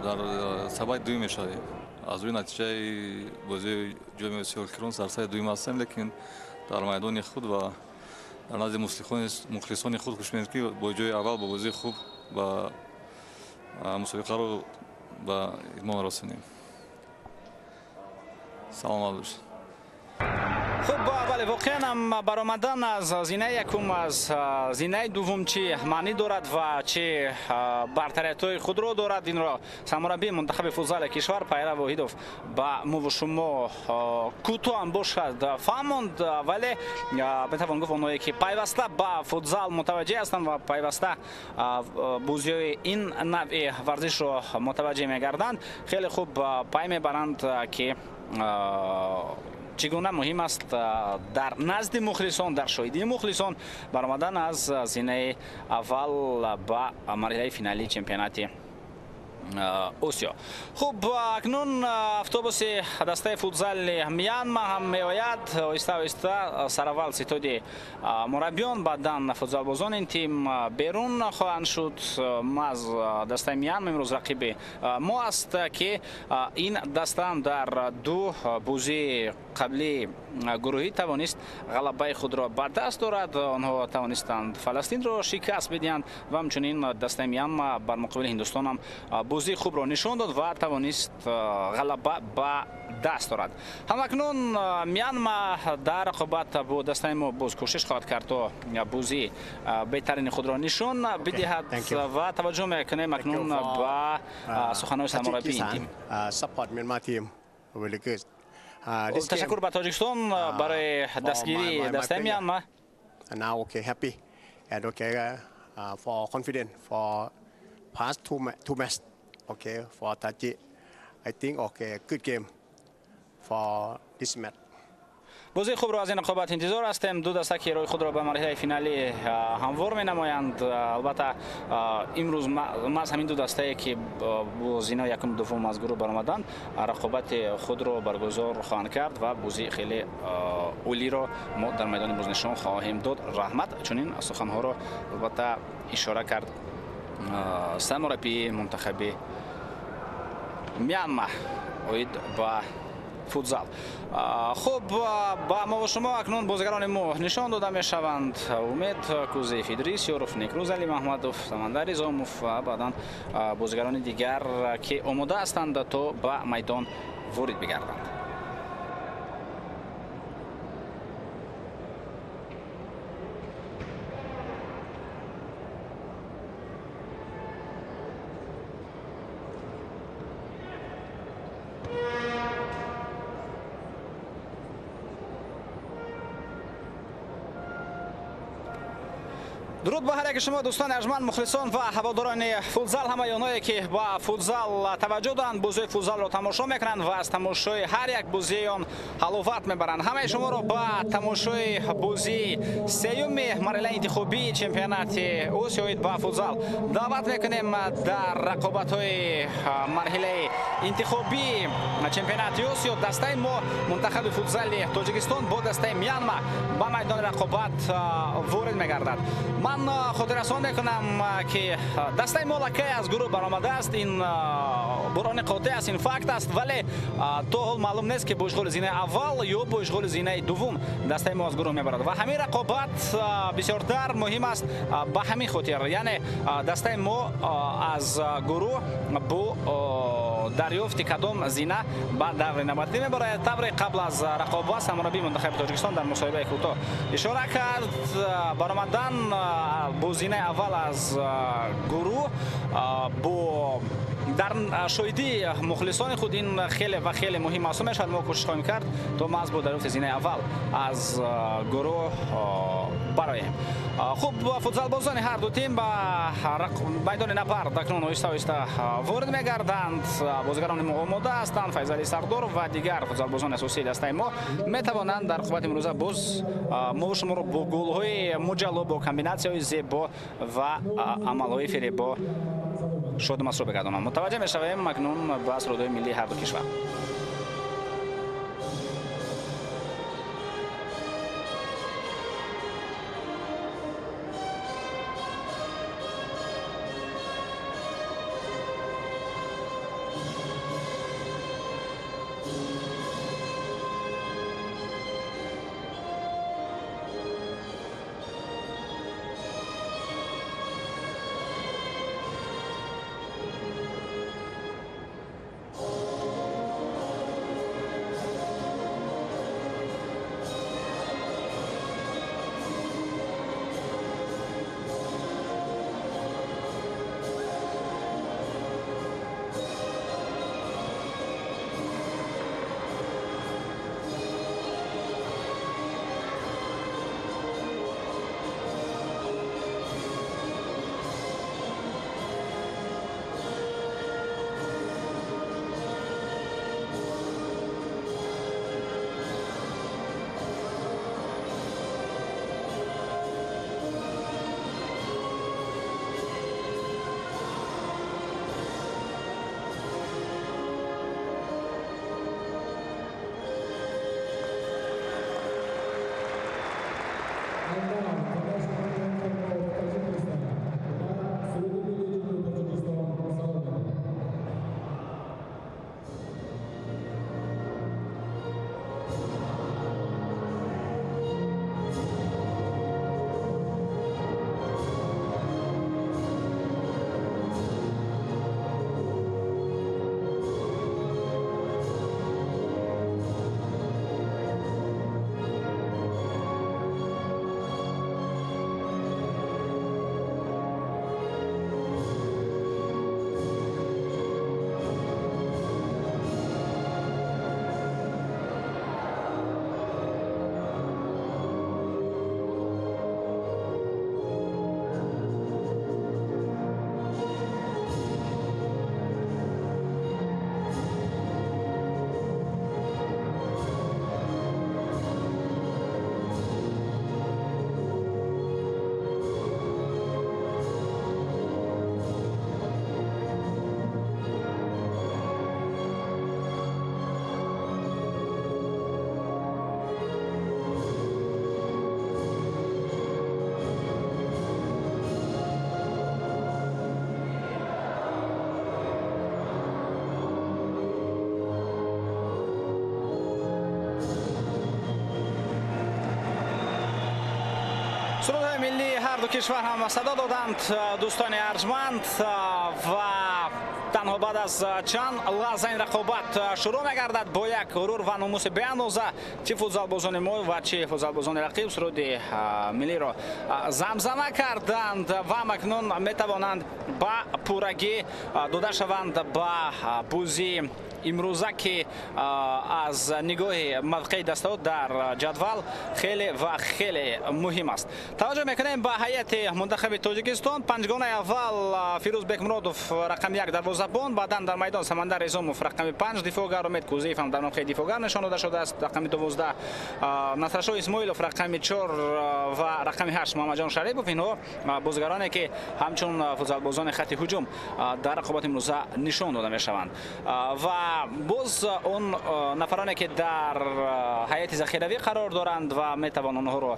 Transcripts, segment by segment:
дар сабаи дуюм мешавем. аз рӯи натиҷаи бозии ҷоми осиёи ҳолкирон сарсаи дуюм ҳастем, лекин дар майдони худ ва дар назди мухлисони худ хуш меояд ки бо ҷои аввал бо бозии хуб ба мусобиқаро ба итмом расонем. саломат бошед. خب بله واقعا هم برآمدن از زینه یکم از زینه دوم چی معنی دارد و چه برتری‌های خود را دارد. این را سرمربی منتخب فوتبال کشور پیرو واحدوف با مو و شما کوتاه هم باشد فهموند، ولی بتوان گفت اونایی که پیوسته با فوتبال متوجه هستند و پیوسته بازی این نوع ورزش را متوجه می‌گردند خیلی خوب پی می‌برند که چگونه مهم است در نزد مخلصان، در شاهدی مخلصان برآمدن از زینه اول با مرحله فینالی چمپیونات آسیا. خب اکنون اتوبوس دسته فوتبال میانما هم میآید. آهسته آهسته سراول ستاد مربیان بعداً فوتبال بازان این تیم بیرون خواهند شد. ما از دسته میانما امروز رقیب ما است که این دسته هم در دو بازی قبلی گروهی توانست غلبه خود را بر دست دارد. آنها توانستند فلسطین را شکست بدهند و همچنین دسته میانما بر مقابل هندوستان هم بازی خوب را نشان داد و توانست غلبه به دست دارد. همکنون میانما در رقابت با دسته ما باز کوشش خواهد کرد تا بازی بهترین خود را نشان بدهد و توجه میکنیم اکنون به سخنان سرمربی این تیم. تشکر به تاجیکستان برای دستگیری دسته میانما. Now okay, happy and okay for confident for past two match. Okay, for Tajik, I think okay, good game for this match. بازی خوب را از این رقابت انتظار هستیم. دو دسته که روی خود را به مرحله فینالی هموار می نمایند. البته امروز ما همین دو دسته که با زینه یکم دوم از گروه برآمدند رقابت خود را برگزار خواهند کرد و بازی خیلی عالی را ما در میدان باز نشان خواهیم داد. رحمت چنین سخنها را البته اشاره کرد سرمربی منتخب میانما اوید با فوتبال. خب با ما و شما اکنون بازیگران ما نشان داده می شوند. امید کوزی فیدریسیوف، نیکروز علی محمدوف، سمندر رضاموف و بعدا بازیگران دیگر که آماده هستند تا به میدان وارد بگردند. درود به هر یک شما دوستان ارجمند مخلصان و هواداران فوتبال، همه اونایی که با فوتبال توجه دارند بازی فوتبال را تماشا میکنند و از تماشای هر یک بازی آن حلاوت میبرند. همه شما را با تماشای بازی سیوم مرحله انتخابی چمپیونات آسیا با فوتبال دعوت میکنیم. در رقابت‌های مرحله انتخابی چمپیونات آسیا دسته ما منتخب فوتبال تاجیکستان با دسته میانما با میدان رقابت وارد میگردد. من خاطر رسانی میکنم که دسته ما لکه از گروه برآمده است. این بران قاطع است، این فکت است، ولی تا حال معلوم نیست که با اشغال زینه اول یا با اشغال زینه دوم دسته ما از گروه میبرد و همین رقابت بسیارتر مهم است. به همین خاطر یعنی دسته ما از گروه با دریافت کدام زینه بعد دور نوبتی میبره. طور قبل از رقابت سرمربی منتخب تاجیکستان در مصاحبه کوتاه اشاره کرد برآمدن با زینه اول از گروه با در شاهدی مخلصان خود این خیلی و خیلی مهم است. میشد ما کوشش خواهیم کرد تا ما از با دریافت زینه اول از گروه برایم. خوب فوتبال بازان هر دو تیم با میدان نبرد اکنون آهسته آهسته وارد میگردند. بازیگران ما آماده هستند. فیض علی سردار و دیگر فوتبال بازان اساسی دسته ما میتوانند در رقابت امروزه باز ما و شما را با گل‌های مجلو، با کامبیناسی‌های زیبا و عمل‌های فریبا شاد و مسرور بگردانم. متوجه میشویم اکنون به اسرودهای ملی هر دو کشور. сурудҳои миллии ҳарду кишвар ҳам садо доданд дӯстони арҷманд ва танҳо баъд аз чанд лаҳза ин рақобат шурӯъ мегардад бо як ғурур ва номуси беандоза чӣ футзалбозони мо ва чӣ футзалбозони рақиб суруди миллиро замзама карданд ва акнун метавонанд ба пуррагӣ дода шаванд ба бӯзи имрӯза ки аз нигоҳи мавқеи дастаҳо дар ҷадвал хеле ва хеле муҳим аст. Таваҷҷӯҳ мекунем ба ҳайати мунтахаби Тоҷикистон. Панҷгонаи аввал Фирӯз Бекмуродов рақами 1 дарвозабон, баъдан дар майдон Самандар Резомов рақами 5 дифоъгар, Умед Кузиев ҳам дар мавқеи дифоъгар нишон дода шудааст, рақами 12 Насрашоҳ Исмоилов рақами 4 ва рақами 8 Муҳаммадҷон Шарипов. Инҳо бозигароне ки ҳамчун футзалбозони хатти ҳуҷум дар рақобати имрӯза нишон дода мешаванд. Ва боз он нафароне ки дар ҳайати захиравӣ қарор доранд ва метавон онҳоро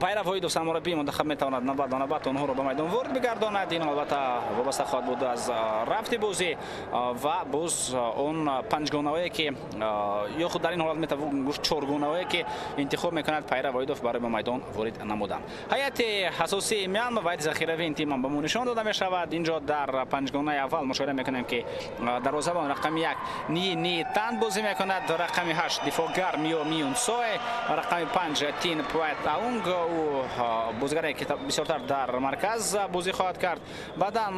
Пайра Воидов самураббии мунтахаб метавонад навбат ба навбат онҳоро ба майдон ворид бигардонад. Ин албатта вобаста хоҳад буд аз рафти бозӣ ва боз он панҷгонавое ки ё худ дар ин ҳолат метавон гӯшт чоргонавое ки интихоб мекунад Пайра Воидов барои ба майдон ворид намудан. ҳайати асосии Мянма ва ҳайати захиравии ин тимам ба мо нишон дода мешавад. Инҷо дар панҷгонаи аввал мушоҳида мекунем ки дарвозабон рақами 1 Ни Тан бозӣ мекунад, рақами 8 дифоъгар Миё Миюн Сое, рақами 5 Тин Пуэт Аунг, ӯ бозигаре ки бисёртар дар марказ бозӣ хоҳад кард. Баъдан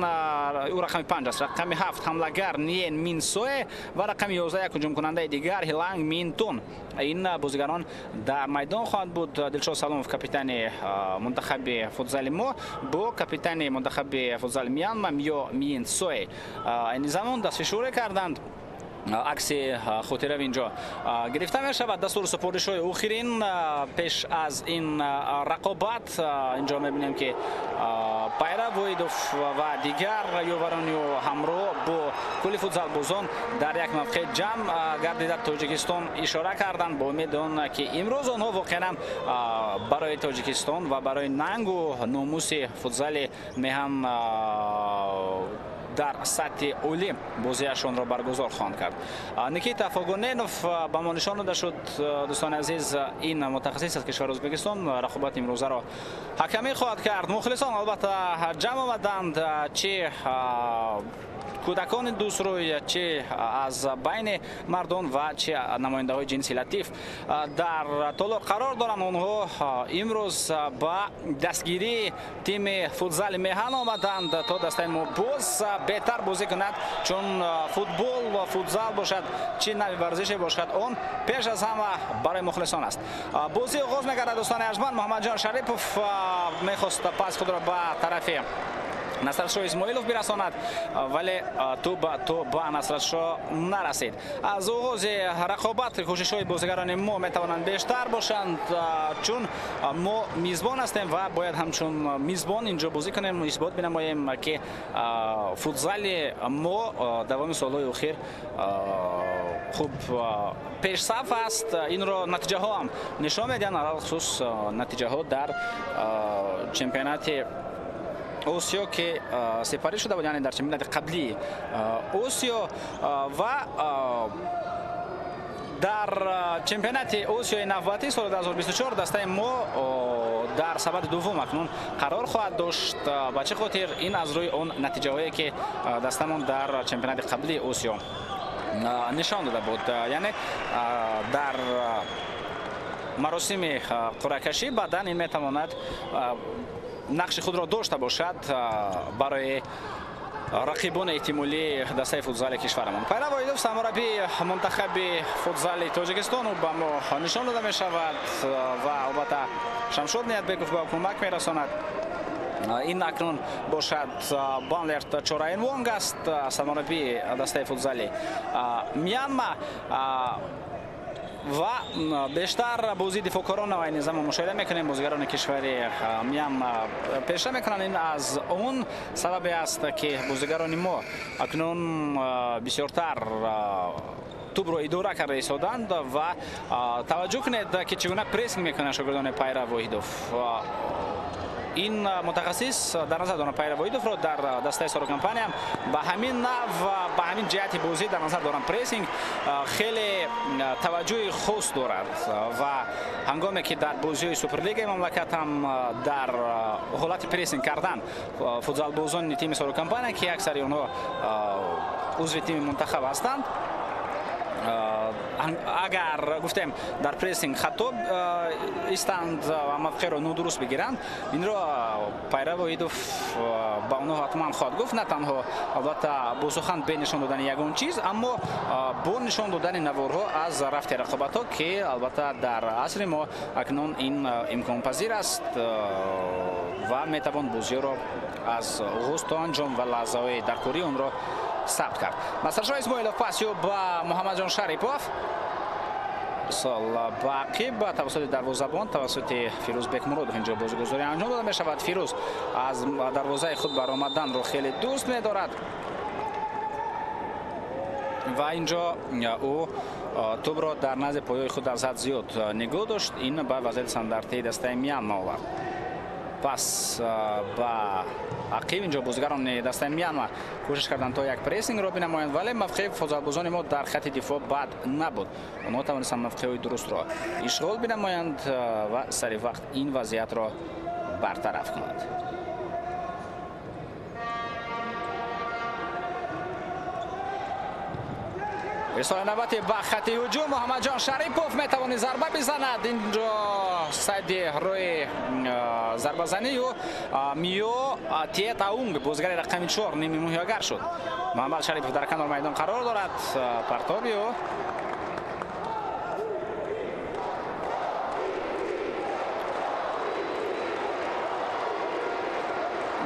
ӯ рақами 5 аст, рақами 7 ҳамлагар Ниен Мин Сое ва рақами 11 як ҳуҷумкунандаи дигар Ҳиланг Мин Тун. Ин бозигарон дар майдон хоҳанд буд. Дилшод Саломов капитани мунтахаби футзали мо бо капитани мунтахаби футзали Мянма Миё Мин Сое айни замон дастфишуре карданд. Акси хотирави инҷо гирифта мешавад. Дастур супоришҳои охирин пеш аз ин рақобат инҷо мебинем ки Пайра Воидов ва дигар ёварони ҳамроҳ бо кулли футзалбозон дар як мавқеъ ҷамъ гардида Тоҷикистон ишора карданд бо умеди он ки имрӯз онҳо воқеан барои Тоҷикистон ва барои нангу номуси футзали меҳан дар сатҳи олӣ бозиашонро баргузор хоҳанд кард. Никита Фогоненов ба мо нишон дода шуд. Дӯстони азиз, ин мутахассис аз кишвари Ӯзбекистон рақобати имрӯзаро ҳакамӣ хоҳад кард. Мухлисон албатта ҷамъ омаданд, чӣ кӯдакони дӯсрӯй, чӣ аз байни мардон ва чӣ намояндаҳои ҷинси латиф дар толоқ қарор доранд. онҳо имрӯз ба дастгирии тими футзали меҳан омаданд то дастаи мо боз беҳтар бозӣ кунад, чун футбол футзал бошад, чӣ нави варзише бошад, он пеш аз ҳама барои мухлисон аст. бозӣ оғоз мегардад. дӯстони арҷманд, Муҳаммадҷон Шарипов мехост пас худро ба тарафи Насрашоҳ Исмоилов бирасонад, вале ту ба Насрашоҳ нарасид. Аз оғози рақобат кӯшишҳои бозигарони мо метавонанд бештар бошанд, чун мо мизбон ҳастем ва бояд ҳамчун мизбон инҷо бозӣ кунем, исбот бинамоем ки футзали мо давоми солҳои охир хуб пешсаф аст. инро натиҷаҳо ҳам нишон медиҳанд, алахусус натиҷаҳо дар чемпионати Осиё ки сепарӣ шуда буд, яъне дар чемпионати қаблии Осиё ва дар чемпионати Осиёи навбатии соли 2024 дастаи мо дар сабади дуввум акнун қарор хоҳад дошт. ба чӣ хотир? Ин аз рӯи он натиҷаҳое ки дастамон дар чемпионати қаблии Осиё нишон дода буд, яъне дар маросими қуръакашӣ баъдан ин метавонад нақши худро дошта бошад барои рақибони эҳтимолии дастаи футзали кишварамон. Пайра Воидов самураббии мунтахаби футзали Тоҷикистон ба мо нишон дода мешавад ва албатта Шамшод Ниятбеков ба кӯмак мерасонад. ин акнун бошад Банлерт Чораенвонг аст, самураббии дастаи футзали Мянма ва бештар бозии дифоъкорона айни замон мушоҳида мекунем. бозигарони кишвари Мянма пеша мекунанд. ин аз он сабабе аст ки бозигарони мо акнун бисёртар тӯбро идора карда истоданд ва таваҷҷӯҳ кунед ки чӣ гуна прессинг мекунанд шогирдони Пайра Воидов. این متخصص در نظر دارم پیروی رو در دسته سر کمپانی هم به همین نحو به همین جهت بازی در نظر دارم پریسینگ خیلی توجه خاص دارد و هنگامی که در بازی سوپرلیگ مملکت هم در حالت پریسینگ کردن فوتبال بازان تیم سر کمپانی که اکثر اونها عضو تیم منتخب هستند اگر گفتیم در پریسینگ خطاب ایستند و موقع را نادرست بگیرند این را پیرو ایدوف با اونها حتما خواهد گفت نه تنها البته با سخن به نشان دادن یگان چیز اما با نشان دادن نوارها از رفت رقابت ها که البته در عصر ما اکنون این امکان پذیر است و میتوان بازی را از آغاز تا انجام و لحظه‌های در کاری اون را ثبت کرد. نصرشاه اسماعیلوف پاسیو با محمد جان شریپوف سال باقی با توسط دروازه‌بان توسط فیروز بکمرودوف اینجا بازیگذاری انجام داده می شود. فیروز از دروازه خود برآمدن رو خیلی دوست می دارد و اینجا او توپ را در نزد پایه خود از حد زیاد نگاه داشت. این به وضعیت استانداردی دسته میانمار آورد. پس با عقیب اینجا بازیگران دسته میانمار کوشش کردند تا یک پریسینگ را بنمایند ولی موقع فوتبالبازان ما در خط دفاع بد نبود. آنها توانستند موقع درست را اشغال بنمایند و سری وقت این وضعیت را برطرف کنند. ارسال نوبتی به خط هجوم محمد جان شریپوف میتواند ضربه بزند. اینجا ساید روی ضربه زنی و میو تیت اونگ بازیگر رقم 4 نیمه مهیاگر شد. محمد شریپوف در کنار میدان قرار دارد. پرتابیو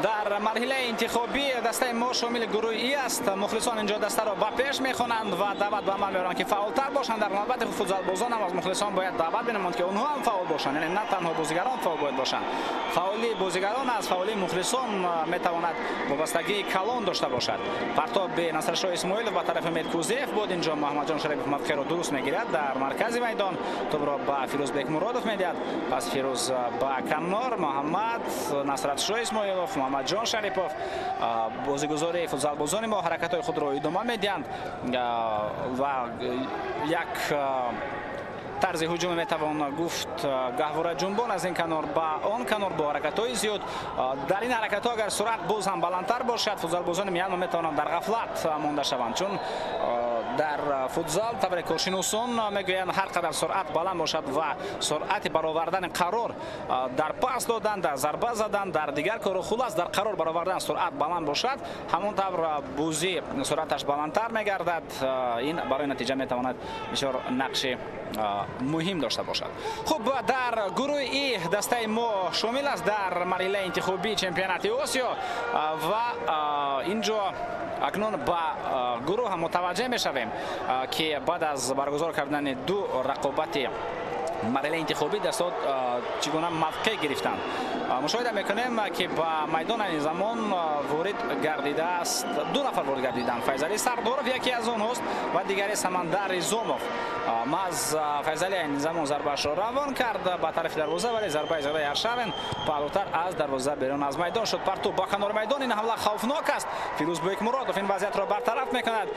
در مرحله انتخابی دسته ما شامل گروه ای است. مخلصان اینجا دسته را به پیش میخوانند و دعوت به عمل میارند که فعالتر باشند. در نوبت فوتبال بازان هم از مخلصان باید دعوت بنمایند که اونها هم فعال باشند، یعنی نه تنها بازیگران فعال باید باشند. فعالی بازیگران از فعالی مخلصان میتواند وابستگی کلان داشته باشد. پرتاب به نصرشاه اسماعیلوف به طرف مدکوزیف بود. اینجا محمد جان شریپوف موقع را درست میگیرد در مرکز میدان. توپ را به فیروز بکمرودوف میدهد. پس فیروز به کنار محمد نصرشاه اسماعیلوف محمد جان شریپوف بازیگزاری فوتبال بازان ما حرکت‌های خود را ادامه میدهند و یک طرز هجوم میتوان گفت گهواره جنبان از این کنار به آن کنار با حرکت‌های زیاد. در این حرکت‌ها اگر سرعت باز هم بلندتر باشد فوتبال بازان میانمار میتوانند در غفلت مانده شوند، چون در فوتبال طبق کارشناسان میگویند هر قدر سرعت بلند باشد و سرعت برآوردن قرار در پاس دادن، در ضربه زدن، در دیگر کار خلاص در قرار برآوردن سرعت بلند باشد، همانطور بازی سرعتش بلندتر میگردد. این برای نتیجه میتواند بسیار نقش مهم داشته باشد. خب در گروه ای دسته ما شامل است در مرحله انتخابی چمپیونات آسیا و اینجا اکنون با گروه هم متوجه میشویم که بعد از برگزار کردن دو رقابت مرحله انتخابی دستات چگونه موقع گرفتند مشاهده میکنیم که با میدان این زمان وارد گردیده است. دو نفر وارد گردیدند. فیضعلی سردارов یکی از آنهاست و دیگری سمندر زوموف. ماز فیضعلی این زمان ضربه‌اش را روان کرد به طرف دروازه ولی ضربه ضربه ارشاون بالاتر از دروازه بیرون از میدان شد. پرتو با کنار میدان این حمله خوفناک است. فیروز بکمرودوف این وضعیت را برطرف میکند.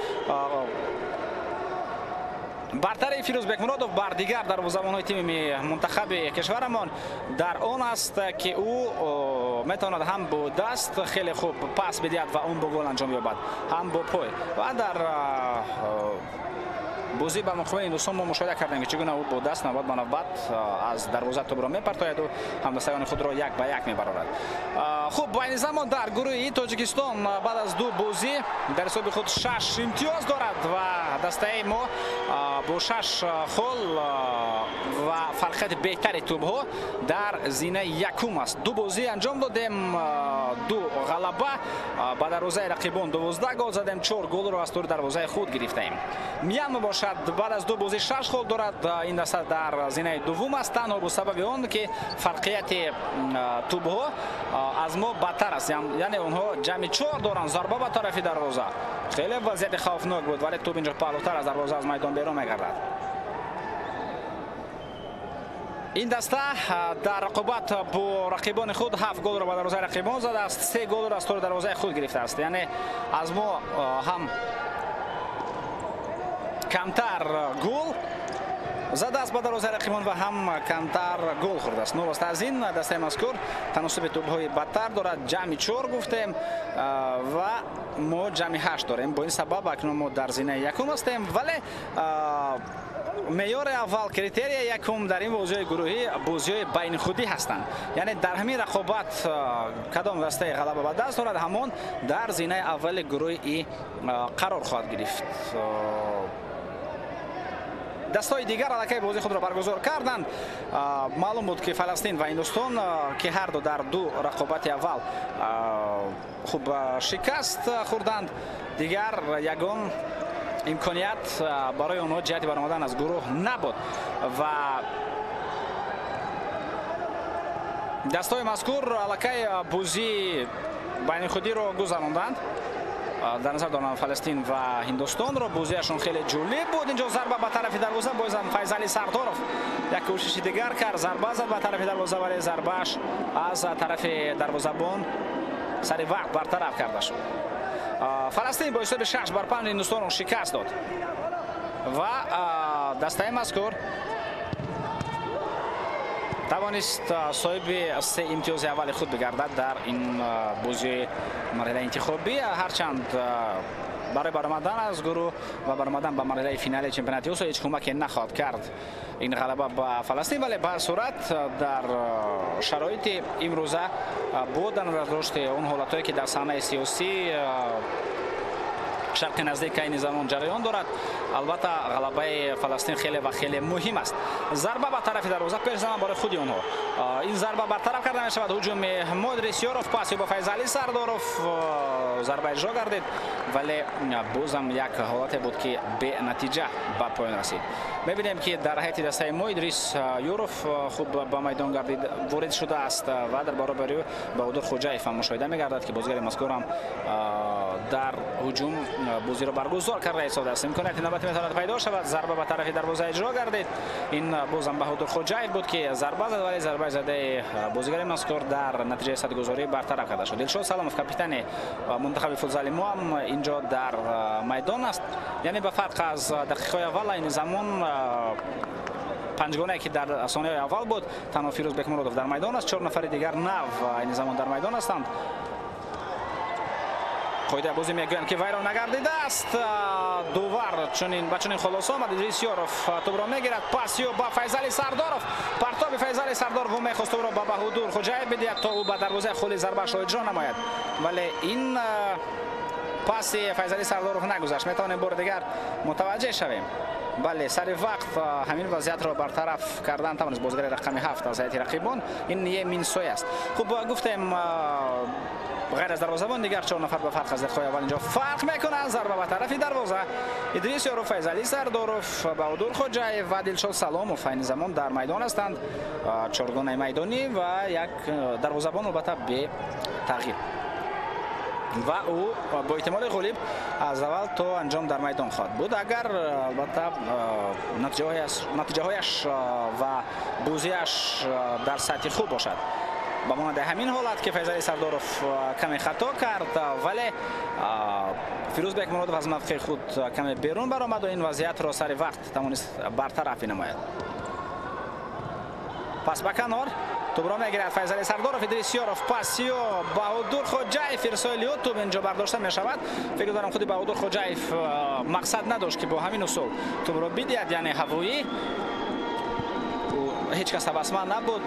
برتری فیروز بکمرودوف بر دیگر دروازه‌بان‌های تیم منتخب کشورمان در آن است که او میتواند هم با دست خیلی خوب پاس بدهد و اون با گل انجام یابد، هم با پای. و در بازی با مقابل هندوستان ما مشاهده کردیم که چگونه او با دست نوبت به نوبت از دروازه توپ را میپرتاید و همدستگان خود را یک به یک میبرارد. خب با این زمان در گروه ای تاجیکستان بعد از دو بازی در حساب خود 6 امتیاز دارد و دسته ما با 6 خل و فرقیت بهتر توپ ها در زینه یکم است. دو بازی انجام دادیم، دو غلبه با دروازه رقیبان 12 گل زدیم، 4 گل را از طور دروازه خود گرفتیم. میانمار باشد بعد از دو بازی 6 خل دارد. این دسته در زینه دوم است تنها به سبب آن که فرقیت توپ ها از ما بدتر است، یعنی اونها جمع 4 دارند. ضربه به طرف دروازه خیلی وضعیت خوفناک بود ولی توپ اینجا بالاتر از دروازه از میدان بیرون میگردد. این دسته در رقابت با رقیبان خود 7 گل را به دروازه رقیبان زده است، 3 گل را از طور دروازه خود گرفته است. یعنی از ما هم کمتر گل زده است به دروازه رقیبان و هم کمتر گل خورده است. نوست از این دسته مذکور تناسب توپ‌های بدتر دارد، جمعی 4 گفتیم و ما جمعی 8 داریم. با این سبب اکنون ما در زینه یکم هستیم، ولی معیار اول کریتریای یکم در این بازی گروهی بازی بین خودی هستند. یعنی در همین رقابت کدام دسته غلبه به دست دارد همون در زینه اول گروهی قرار خواهد گرفت. دستای دیگر علاقه بازی خود را برگزار کردند. معلوم بود که فلسطین و هندوستان که هر دو در دو رقابت اول خوب شکست خوردند، دیگر یگان امکانیت برای آنها جهت برآمدن از گروه نبود و دستای مذکور علاقه بازی بین خودی را گذراندند. در نظر دارم فلسطین و هندوستان را بازیشون خیلی جالب بود. اینجا ضربه به طرف دروازه بازم فیضلی سردارов یک کوشش دیگر کرد، ضربه زد به طرف دروازه ولی ضربهش از طرف دروازه‌بان سر وقت برطرف کرده شد. فلسطین با حساب 6-5 هندوستان را شکست داد و دسته مذکور توانست صاحب 3 امتیاز اول خود بگردد در این بازی مرحله انتخابی، هرچند برای برآمدن از گروه و برآمدن به مرحله فینال چمپیونات اسیا هیچ کمکی نخواهد کرد این غلبه به فلسطین، ولی به هر صورت در شرایط امروزه با نظر اون حالتایی که در صحنه سیاسی شرق نزدیک این زمان جریان دارد، البته غلبه فلسطین خیلی و خیلی مهم است. ضربه به طرف دروازه پیش زمان برای خودی اونها، این ضربه برطرف کرده می شود. هجوم مودریسیوروف پاس با فیضلی سرداروف ضربه اجرا گردید، ولی بازم یک حالت بود که به نتیجه به پایان رسید. میبینیم که در حیط دسته مودریس یوروف خوب به میدان گردید وارد شده است و در برابری بهادر خوجایف هم مشاهده میگردد که بازیگر مذکور هم در هجوم بازی را برگزار کرده ایستاده است. امکانیت نوبتی میتواند پیدا شود. ضربه به طرف دروازه اجرا گردید، این بازم بهادر خوجایف بود که ضربه زد، ولی ضربه زده بازیگر مذکور در نتیجه صدگذاری برطرف کرده شد. دلشاد سلامov کاپیتان منتخب فوتزال ما هم اینجا در میدان است. یعنی به فرق از دقیقه اول این زمان پنجگانه که در ثانیه اول بود تنها فیروز بکمرودوف در میدان است، 4 نفر دیگر نو این زمان در میدان هستند. قاعده بازی میگویند که ویران نگردیده است. دوور چنین خلاص آمد. ادریسیوروف توپ را میگیرد، پاسیو با فیضلی سرداروف، پرتاب فیضلی سرداروف میخواست توپ را با بهادر خوجایف بدهد تا او به دروازه خلی ضربه‌اش را اجرا نماید، ولی این پاس فیضلی سرداروف نگذشت. میتوانیم بار دیگر متوجه شویم. بله، سر وقت همین وضعیت را برطرف کردن توانست بازیگر رقم 7 از هیئت رقیبان. این یه مینسوی است. خب گفتیم غیر از دروازه‌بان دیگر 4 نفر به فرق از دقیقه اول اینجا فرق میکنند. ضربه به طرف دروازه ادریسیوروف، فیضلی سرداروف، بهادر خوجایف و دلشاد سلامov این زمان در میدان هستند. 4 گانه میدانی و یک دروازه‌بان البته به تغییر و او با احتمال غالب از اول تا انجام در میدان خواهد بود اگر البته نتیجه هایش و بازیش در سطح خوب باشد. با مانند همین حالت که فیضلی سرداروف کمی خطا کرد، ولی فیروز بکمرودوف از موقع خود کمی بیرون برآمد و این وضعیت را سر وقت توانست برطرف نماید. پس به کنار توپ را میگیرد فیضلی سرداروف، ادریسیوروف، پاسیو بهادر خوجایف، ارسال توپ اینجا برداشته می شود. فکر دارم خود بهادر خوجایف مقصد نداشت که با همین اصول توپ را بدهد، یعنی هوایی هیچ کس حواسمند نبود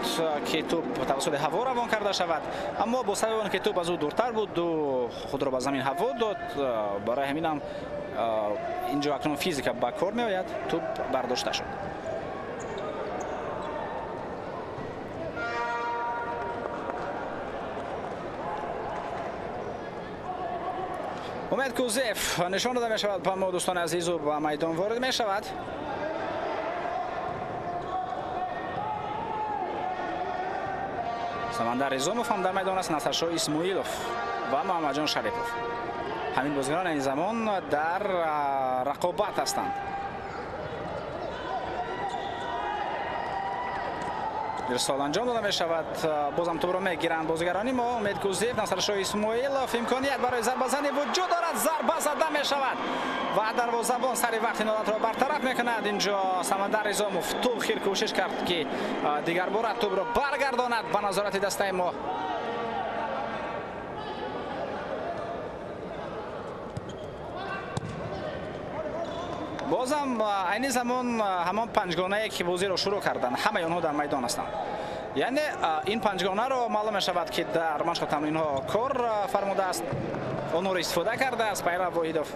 که توپ توسط هوا روان کرده شود، اما با سبب آنکه توپ از او دورتر بود و خود را به زمین هوا داد، برای همین هم اینجا اکنون فیزیک به کار می آید، توپ برداشته شد. امید کوزیف نشان داده می شود با دوستان عزیز و به میدان وارد می شود. سمندر ریزوموف هم در میدان است، نصرشاه اسماعیلوف و محمد جان شریفوف. همین بازیکنان این زمان در رقابت هستند. ارسال انجام داده می شود. بازم توپ را میگیرند بازیگران ما. امید کوزیف، نصرشاه اسماعیلوف امکانیت برای ضربه زنی وجود دارد. ضربه زده می شود و دروازه‌بان سری وقت این حالت را برطرف میکند. اینجا سمندر نظاموف تو خیر کوشش کرد که دیگر بار توپ را برگرداند به نظارت دسته ما. بازم این زمان همان پنجگانه که بازی را شروع کردن همه آنها در میدان هستند. یعنی این پنجگانه را معلوم می شود که در مشق تمرین ها کار فرموده است، آنها را استفاده کرده است پیرو واحدوف.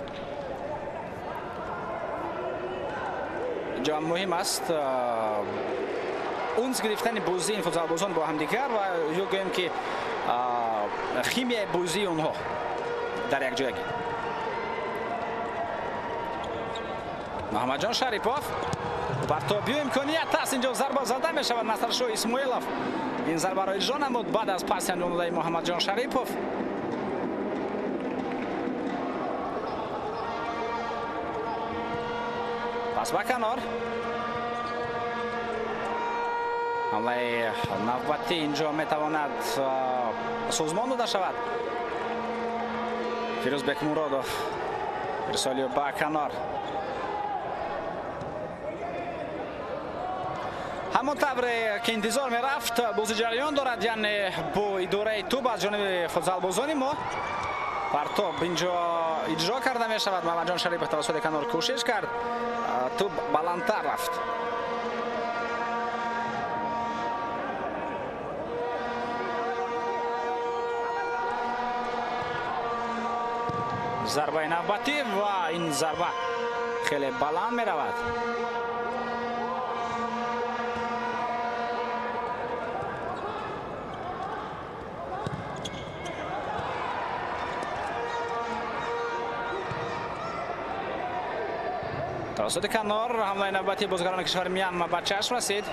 اینجا مهم است اونس گرفتن بازی این فوتبال بازان با هم دیگر و یا گویم که خیمیای بازی آنها در یک جای. محمد جان شریپوف بر توپی امکانیت است. اینجا ضربه زده می شود. نصرشاه اسماعیلوف این ضربه را اجرا نمود بعد از پاس انجام داده محمد جان شریپوف. پس به کنار حمله نوبتی اینجا می تواند سازمان داده شود. فیروزبک مرادوف ارسالی به کنار. همون طور که انتظار می رفت بازی جریان دارد، یعنی با اداره توپ از جانب فوتبال بازان ما پرتاب اینجا اجرا کرده می شود. محمد جان شریف توسط کنار کوشش کرد، توپ بلندتر رفت. ضربه نوبتی و این ضربه خیلی بلند می رود. توسط کنار حمله نوبتی بازیگران کشور میانمار به چشم رسید.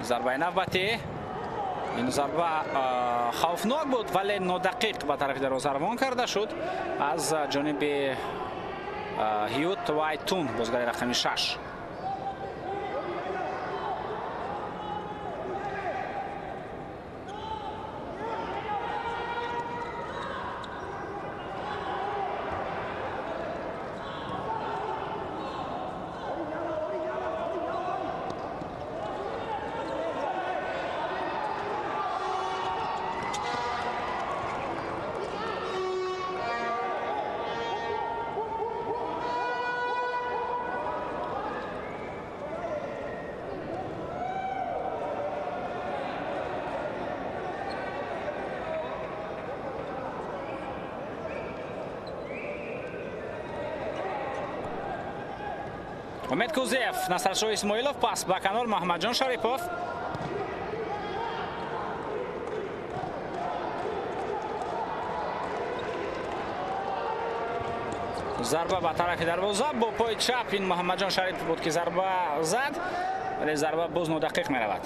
ضربه نوبتی، این ضربه خوفناک بود ولی نادقیق به طرف دروازه روان کرده شد از جانب هیوت وایتون بازیگر رقم 6. امید کوزیف، نصرشاه اسماعیلوف، پاس به کنار محمد جان شریپوف. ضربه به طرف دروازه با پای چپ این محمد جان شریپوف بود که ضربه زد ولی ضربه باز نادقیق می رود.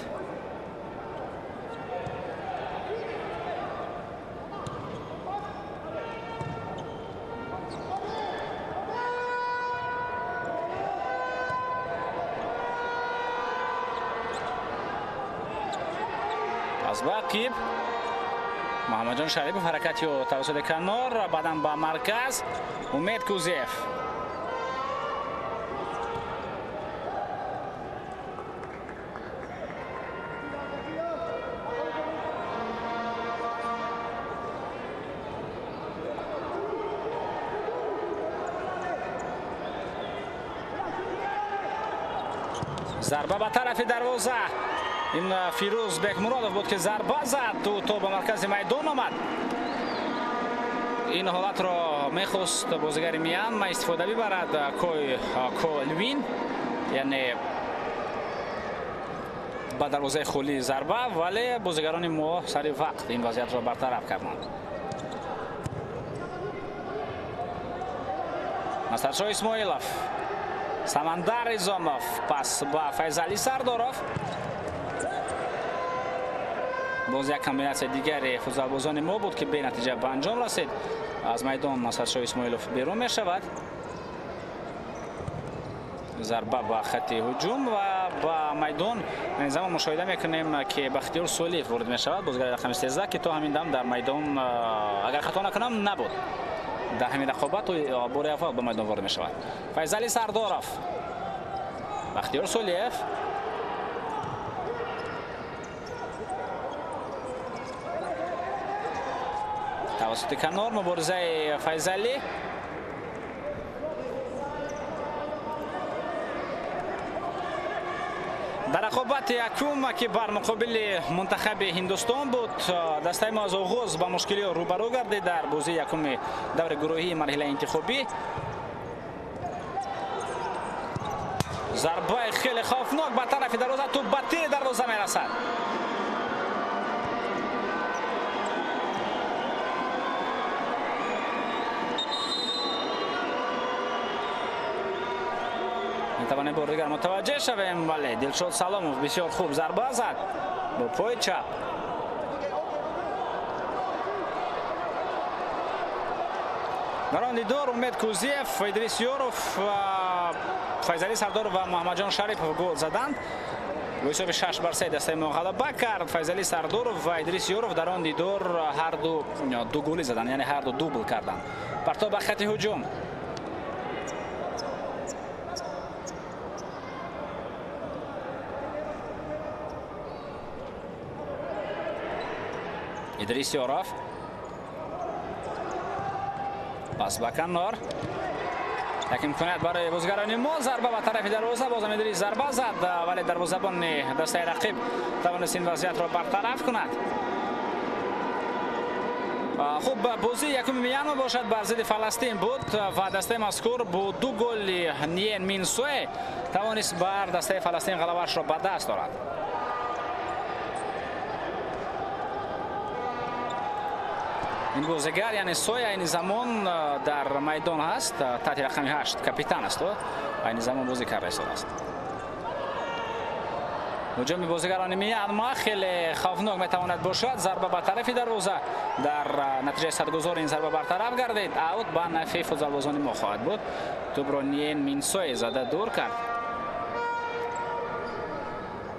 از باقی محمد جان شریپوف حرکتی و توسط کنار بعدم به مرکز امید کوزیف. ضربه به طرف دروازه، این فیروزبک مرادوف بود که ضربه زد تو به مرکز میدان آمد. این حالت را میخواست بازیگر میان ما استفاده ببرد کولوین، یعنی به دروازه خالی ضربه، ولی بازیگران ما سریع وقت این وضعیت را برطرف کردند. نصرشاه اسماعیلوف Самандар Изомов. Пас ба Файзали Сардоров. باز یک کامبیناسیون دیگری فوتبالبازان ما بود که به نتیجه به انجام رسید. از میدان اسدشاه اسماعیلوف بیرون می شود. ضربه به خط هجوم و با میدان این زمان مشاهده میکنیم که بختیار سولیف وارد می شود. بازیگر رقم 13 که تا همین دم در میدان اگر خطا نکنم نبود. در همین رقابت و بار اول به میدان وارد می شود. فیضلی سردارف. بختیار سولیف. توسط کنار مبارزه فیضلی. در رقابت یکم که بر مقابل منتخب هندوستان بود، دسته ما از آغاز با مشکلی روبرو گردید در بازی یکم دور گروهی مرحله انتخابی. ضربه خیلی خوفناک به طرف دروازه، تو به تیر دروازه میرسد. میتوانیم بار دیگر متوجه شویم. ولی دلشاد سلاموف بسیار خوب ضربه زد با پای چپ. در آن دیدار امید کوزیف، ادریس یوروف، فیضلی سردار و محمد جان شریفov گل زدند. با حساب 6-3 دسته ما غلبه کرد. فیضلی سردار و ادریس یوروف در آن دیدار هر دو گلی زدند، یعنی هر دو دوبل کردند. پرتاب به خط هجوم. ادریس یوروف. پاس به کنار. یک امکانیت برای بازیگران ما. ضربه به طرف دروازه. بازم ادریس ضربه زد ولی دروازه‌بان دسته رقیب توانست این وضعیت را برطرف کند. خوب بازی یکم میانمار باشد بر ضد فلسطین بود و دسته مذکور با 2 گل نین مین سوی توانست بر دسته فلسطین غلبه‌اش را به دست دارد. این بازیگر یعنی سویا این زمان در میدان است، تحت رقم 8 کاپیتان است و این زمان بازیکن رئیس‌ال است. هجوم بازیگران میانمار خیلی خوفناک میتواند باشد. ضربه به طرف دروازه، در نتیجه صدگذار این ضربه برطرف گردید. اوت به نفع فوتبالبازان ما خواهد بود. توپ را نین مین سوی زده دور کرد.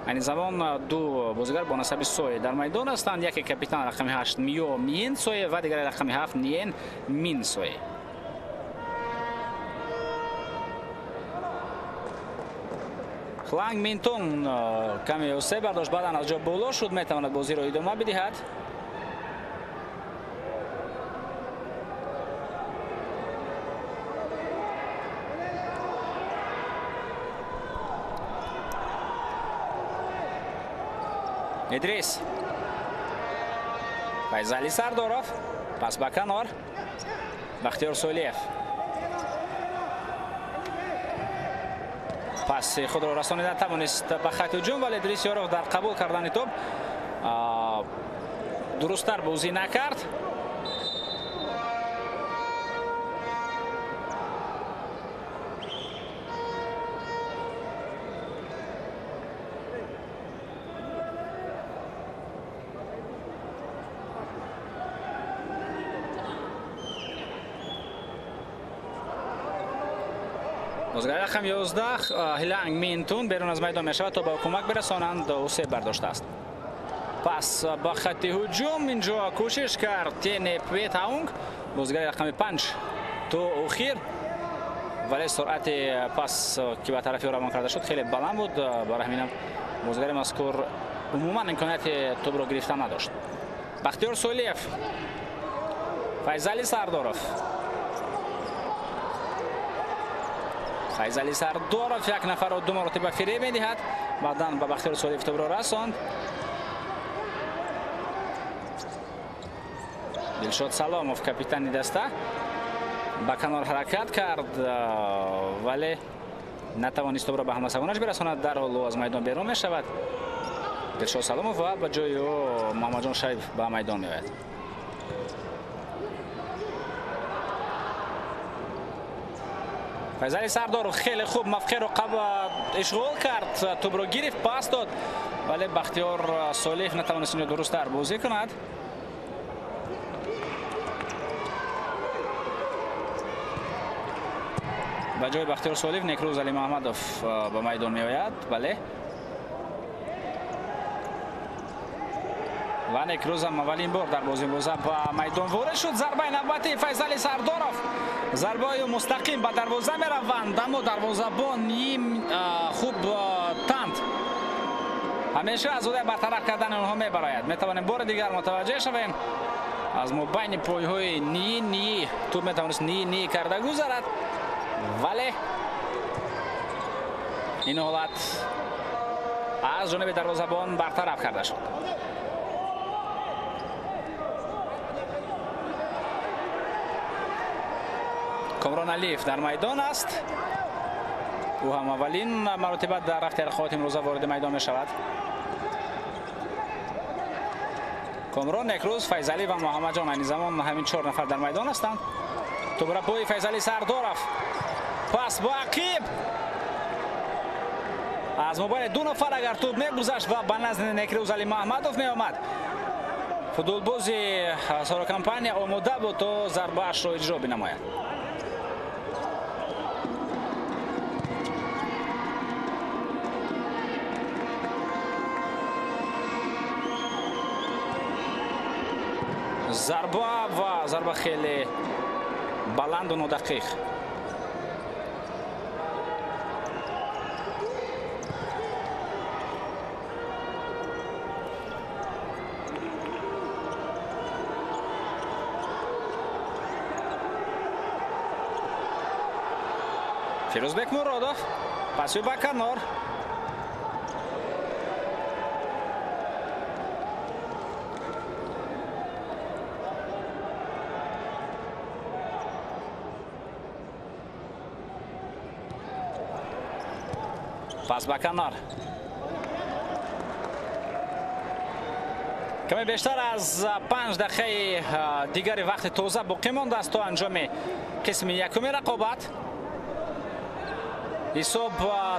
این زمان دو بازیگر با نسب سوی در میدان هستند. یکی کاپیتان رقم 8 میو مین سوی و دیگر رقم 7 نین مین سوی. خلانگ مینتون کمی اوسه برداشت، بعداً از جا بالا شد، میتواند بازی را ادامه بدهد. ادریس. فیضلی سردارف. پس به کنار. بختیار سولیف. پس خود را رسانیده توانست به خط هجوم ولی ادریس یوروف در قبول کردن توپ درست‌تر بازی نکرد. بازیگر رقم 11 هلانگ مینتون بیرون از میدان میشود تا به کمک برسانند. اوسه برداشته است. پس با خط هجوم اینجا کوشش کرد تین پیتاونگ، بازیگر رقم 5 تو اخیر، ولی سرعت پاس که به طرف روان کرده شد خیلی بلند بود. برای همین بازیگر مذکور عموما امکانیت توپ را گرفتن نداشت. بختیار سولیف. فیضلی سردارف. فیضلی سردارف یک نفر را 2 مرتبه فریب میدهد، بعدا به بختیار سولیف توپ را رساند. دلشاد سلاموف کاپیتان دسته به کنار حرکت کرد ولی نتوانست توپ را به همسگانش برساند. در حال از میدان بیرون می شود. دلشاد سلاموف و به جای او محمد جان شریف به میدان می آید. فیضلی سردار خیلی خوب مفخر رو اشغال کرد، توپ رو گرفت پاس داد ولی بختیار صالح نتوانست اینو درست تر بازی کند. به جای بختیار صالح نیکروز علی محمدوف به میدان می آید. بله و نیکروز هم اولین بار در بازی به میدان وارد شد. ضربه نوبتی فیضلی سردارов، ضربه مستقیم به دروازه می روند اما دروازه‌بان نیم خوب تند همیشه از اون برطرف کردن اونها می براید. می توانیم بار دیگر متوجه شویم از مبین پایهای نی توپ می توانست نی کرده گذرد ولی این حالت از جانب دروازه‌بان برطرف کرده شد. کامران علیف در میدان است، او هم اولین مرتبه در اختیار خواهد امروزه وارد میدان می شود. کامران، نیکروز، فیضلی و محمد جان این زمان همین 4 نفر در میدان هستند. توپ را پای فیضلی سردارov، پاس با عقیب از موبایل 2 نفر اگر توپ میگذشت و به نزد نیکروز علی محمدوف می آمد. فوتبالبازی سارا کمپانیا آماده بود تا ضربه اش را اجرا بنماید. ضربه خیلی بلند و دقیق. فیروزبک مرادov، پاسی به کنار. پاس به کنار. کمی بیشتر از 5 دقیقه دیگری وقت توزیع باقی مانده است تا انجام قسم یکمی رقابت. حساب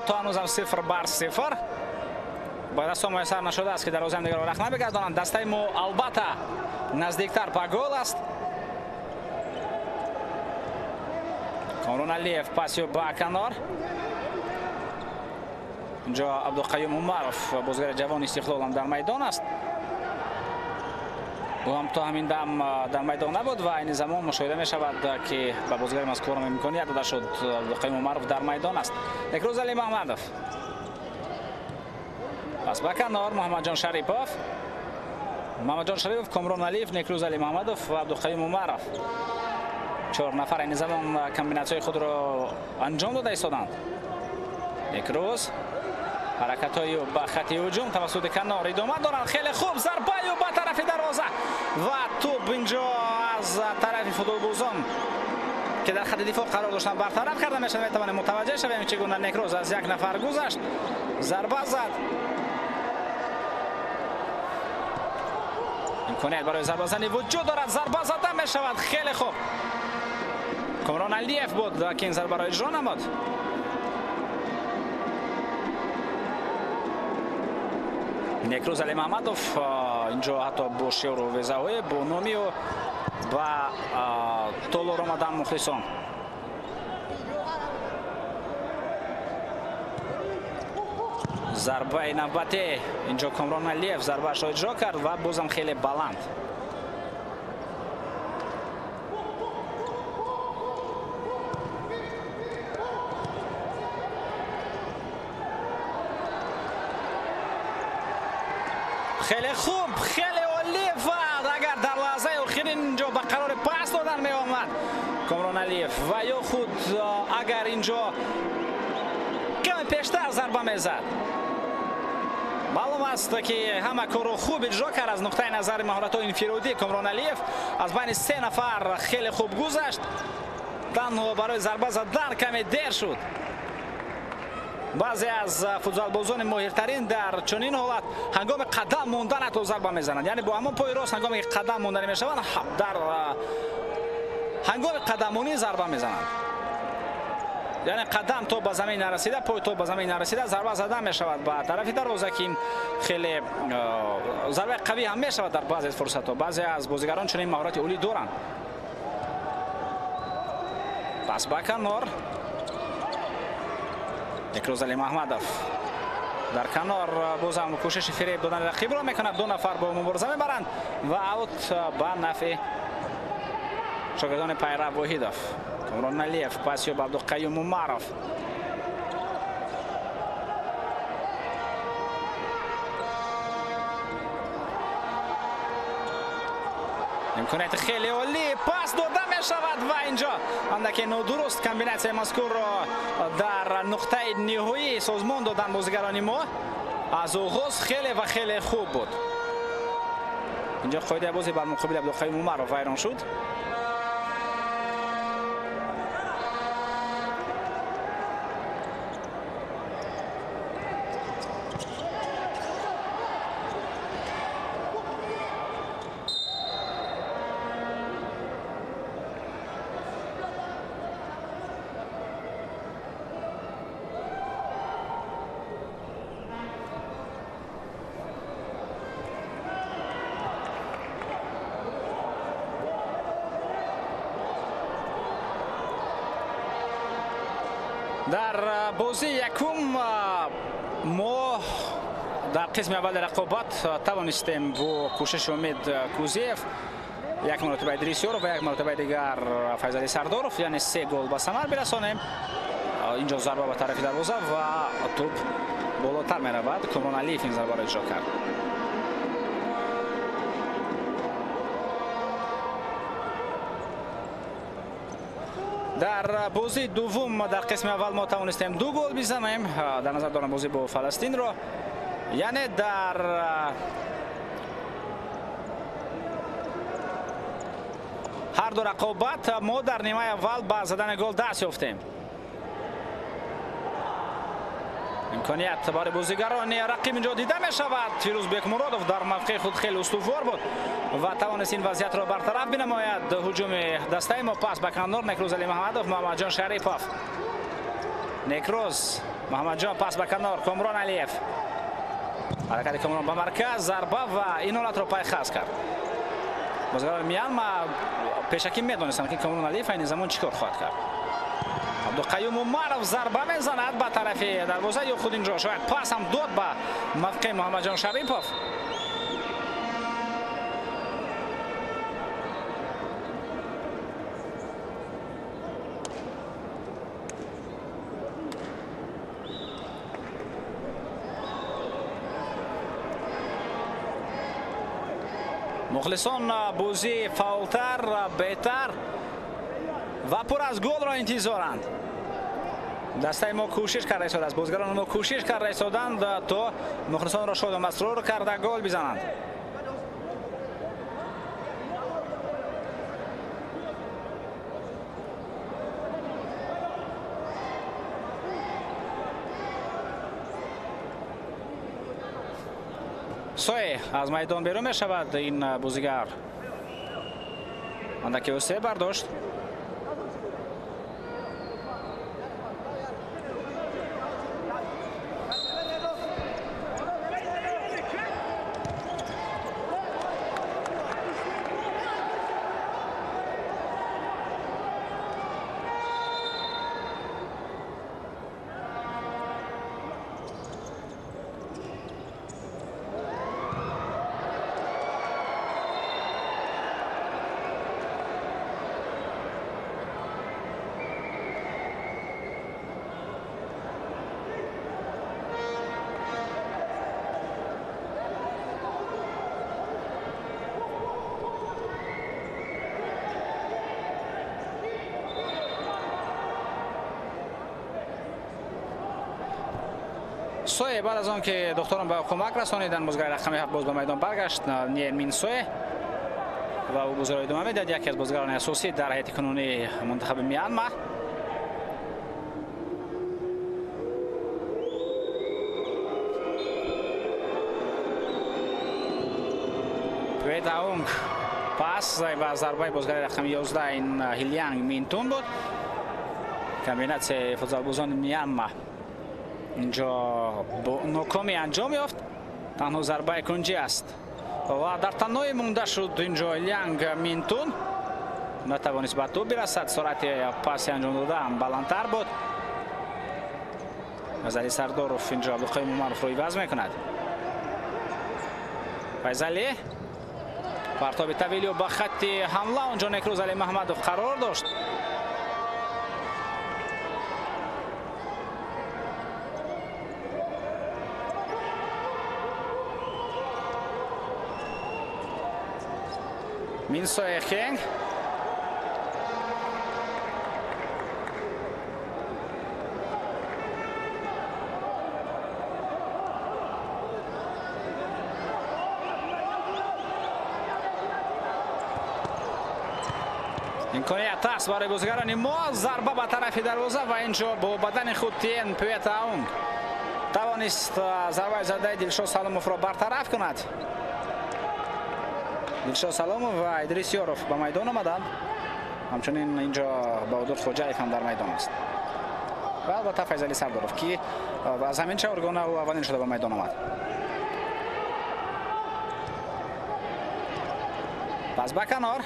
تا هنوز 0-0 با دست میسر نشده است که در روزم دیگر رخ نبگردانند. دسته ما البته نزدیکتر به گل است. کامران علیف پاسی به کنار. اینجا عبدالقیوم عمرov بازیگر جوان استقلال هم در میدان است. او هم تا همین دم در میدان نبود و این زمان مشاهده می شود که به بازیگر مذکور امکانیت داده شد. عبدالقیوم عمرov در میدان است. نیکروز علی محمدوف، پس به کنار محمد جان شریپov، کامران علیف، نیکروز علی محمدوف و عبدالقیوم عمرov 4 نفر این زمان کامبیناسیون خود را انجام داده ایستادند. نیکروز حرکت های به خط هجوم توسط کنار ادامه دارند. خیلی خوب ضربه به طرف دروازه و توپ اینجا از طرف فوتبالبازان که در خط دفاع قرار داشتن برطرف کرده میشه. میتوانیم متوجه شویم چگونه نیکروز از یک نفر گذشت، ضربه زد. امکانیت برای ضربه زنی وجود دارد، ضربه زده می شود. خیلی خوب کامران علیف بود که این ضربه را اجرا نمود. نیکروز علی محمدوف اینجا حتی با شور و ویزاوی با نومی و با طول رمضان مخلصان. ضربه نوبتی اینجا کامران علیف ضربهش را اجرا کرد و بازم خیلی بلند. خیلی خوب، خیلی عالی و اگر در لحظه آخرین اینجا به قرار پاس دادن می آمد کامران علیف و یا خود اگر اینجا کمی پیشتر ضربه می زد. معلوم است که همه کارو خوب اجرا کرد از نقطه نظر مهارت های انفرادی کامران علیف. از بین 3 نفر خیلی خوب گذشت، تنها برای ضربه زدن کمی دیر شد. بعضی از فوتبالبازان ماهرترین در چنین حالت هنگام قدم موندن تو ضربه میزنند، یعنی با همون پای راست هنگامی که قدم موندن میشوند در هنگام قدمونی ضربه میزنند. یعنی قدم تو به زمین نرسیده، پای تو به زمین نرسیده ضربه زده می شود به طرف دروازه که این خیلی ضربه قوی هم می شود در بعضی فرصت ها. بعضی از بازیگران چنین مهارت اولی دارند. پس به کنار نیکروز علی محمدوف در کنار باز هم کوشش فریب دادن رقیب را میکند. 2 نفر با مبارزه میبرند و اوت به نفع شاگردان پیرو واحدوف. کامران علیف پاس به عبدالقیوم عمرов. امکانیت خیلی عالی پاس داده می شود و اینجا اندکی نادرست کامبیناسیون مذکور در نقطه نهایی سازمان دادن بازیگران ما. از آغاز خیلی و خیلی خوب بود. اینجا قاعده بازی بر مقابل عبدالقیوم عمرов ویران شد. در بازی یکم ما در قسم اول رقابت توانستیم با کوشش امید کوزیف یک مرتبه ادریسیورov و یک مرتبه دیگر فیضعلی سردارov یعنی 3 گل به ثمر برسانیم. اینجا ضربه به طرف دروازه و توپ بالاتر می رود. کامران علیف این ضربه را اجرا کرد. در بازی دوم در قسم اول ما توانستیم 2 گل بزنیم. در نظر دارم بازی با فلسطین را، یعنی در هر دو رقابت ما در نیمه اول با زدن گل دست یافتیم. امکانیت برای بازیگران رقیب اینجا دیده می شود. فیروز بیکمرادوف در موقع خود خیلی استوار بود و توانست این وضعیت را برطرف بنماید. هجوم دسته ما پاس به کنار نیکروز علی محمدوف محمد جان شریفوف. نیکروز محمد جان پاس به کنار کامران علیف. حرکت کامران به مرکز ضربه و این حالت را پایخاز کرد. بازیگران میانما پیشکی میدونستند که کامران علیف این زمان چیکار خواهد کرد. عبدالقیوم عمرov ضربه میزند به طرف دروازه یا خود اینجا شاید پاس هم داد به موقع محمد جان شریفوف. مخلصان بازی فعالتر، بهتر و پر از گل را انتظارند. دسته ما کوشش کرده ایستاده است، بازیگران ما کوشش کرده ایستادند تا مخلصان را شاد و مسرور کرده گل بزنند. سوی از میدان بیرون می شود این بازیگر. اندکی اوسه برداشت. سوی بعد از آن که دکتران به کمک رسانیدن بازیگر رقم 7 باز به میدان برگشت نیرمین سوی و او بازی را ادامه میداد. یکی از بازیگران اساسی در هیئت کنونی منتخب میانما. پویداونگ پاس و ضربه بازیگر رقم 11 این هیلیانگ مینتون بود комбинация футзалбозон Мьянма اینجا ناکامی انجام یافت. تنها ضربه کنجی است و در تنهایی مونده شد اینجا لینگ مینتون نتوانست به توپ برسد. سرعت پاس انجام داده هم بلندتر بود. فیضلی سردارов اینجا عبدالقیوم عمرov رو عوض میکند. فیضلی پرتاب طویلی و با خط حمله اونجا نکروز علی محمدov قرار داشت. Minsoy Kheng امکانیت است برای بازیگران ما. ضربه به طرف دروازه و اینجا با بدن خود تین پیتاونگ توانست ضربه زده دلشاد سالموف را برطرف کند. دلشاد سالموف و ادریس یاروف به میدان آمدند. همچنین اینجا بهادر خوجایف هم در میدان است و البته فیضلی سردارov که از همین چهارگانه او اولین شده به میدان آمد. پس به کنار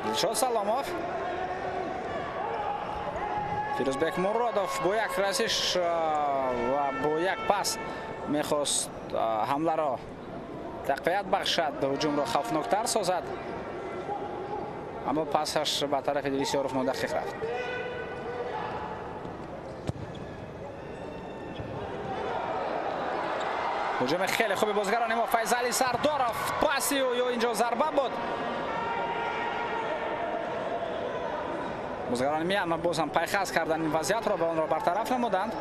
دلشاد سالموف فیروزبек مرادov با یک رسش و با یک پاس میخواست حمله را تقویت بخشد، هجوم را خوفناکتر سازد، اما پاسش به طرف ادریس یاروف مدقق رفت. هجوم خیلی خوبی بازیگران ما. فیضلی سردارov پاسی و یا اینجا ضربه بود. بازیگران میانمار باز هم پیخست کردن این وضعیت را و آن را برطرف نمودند.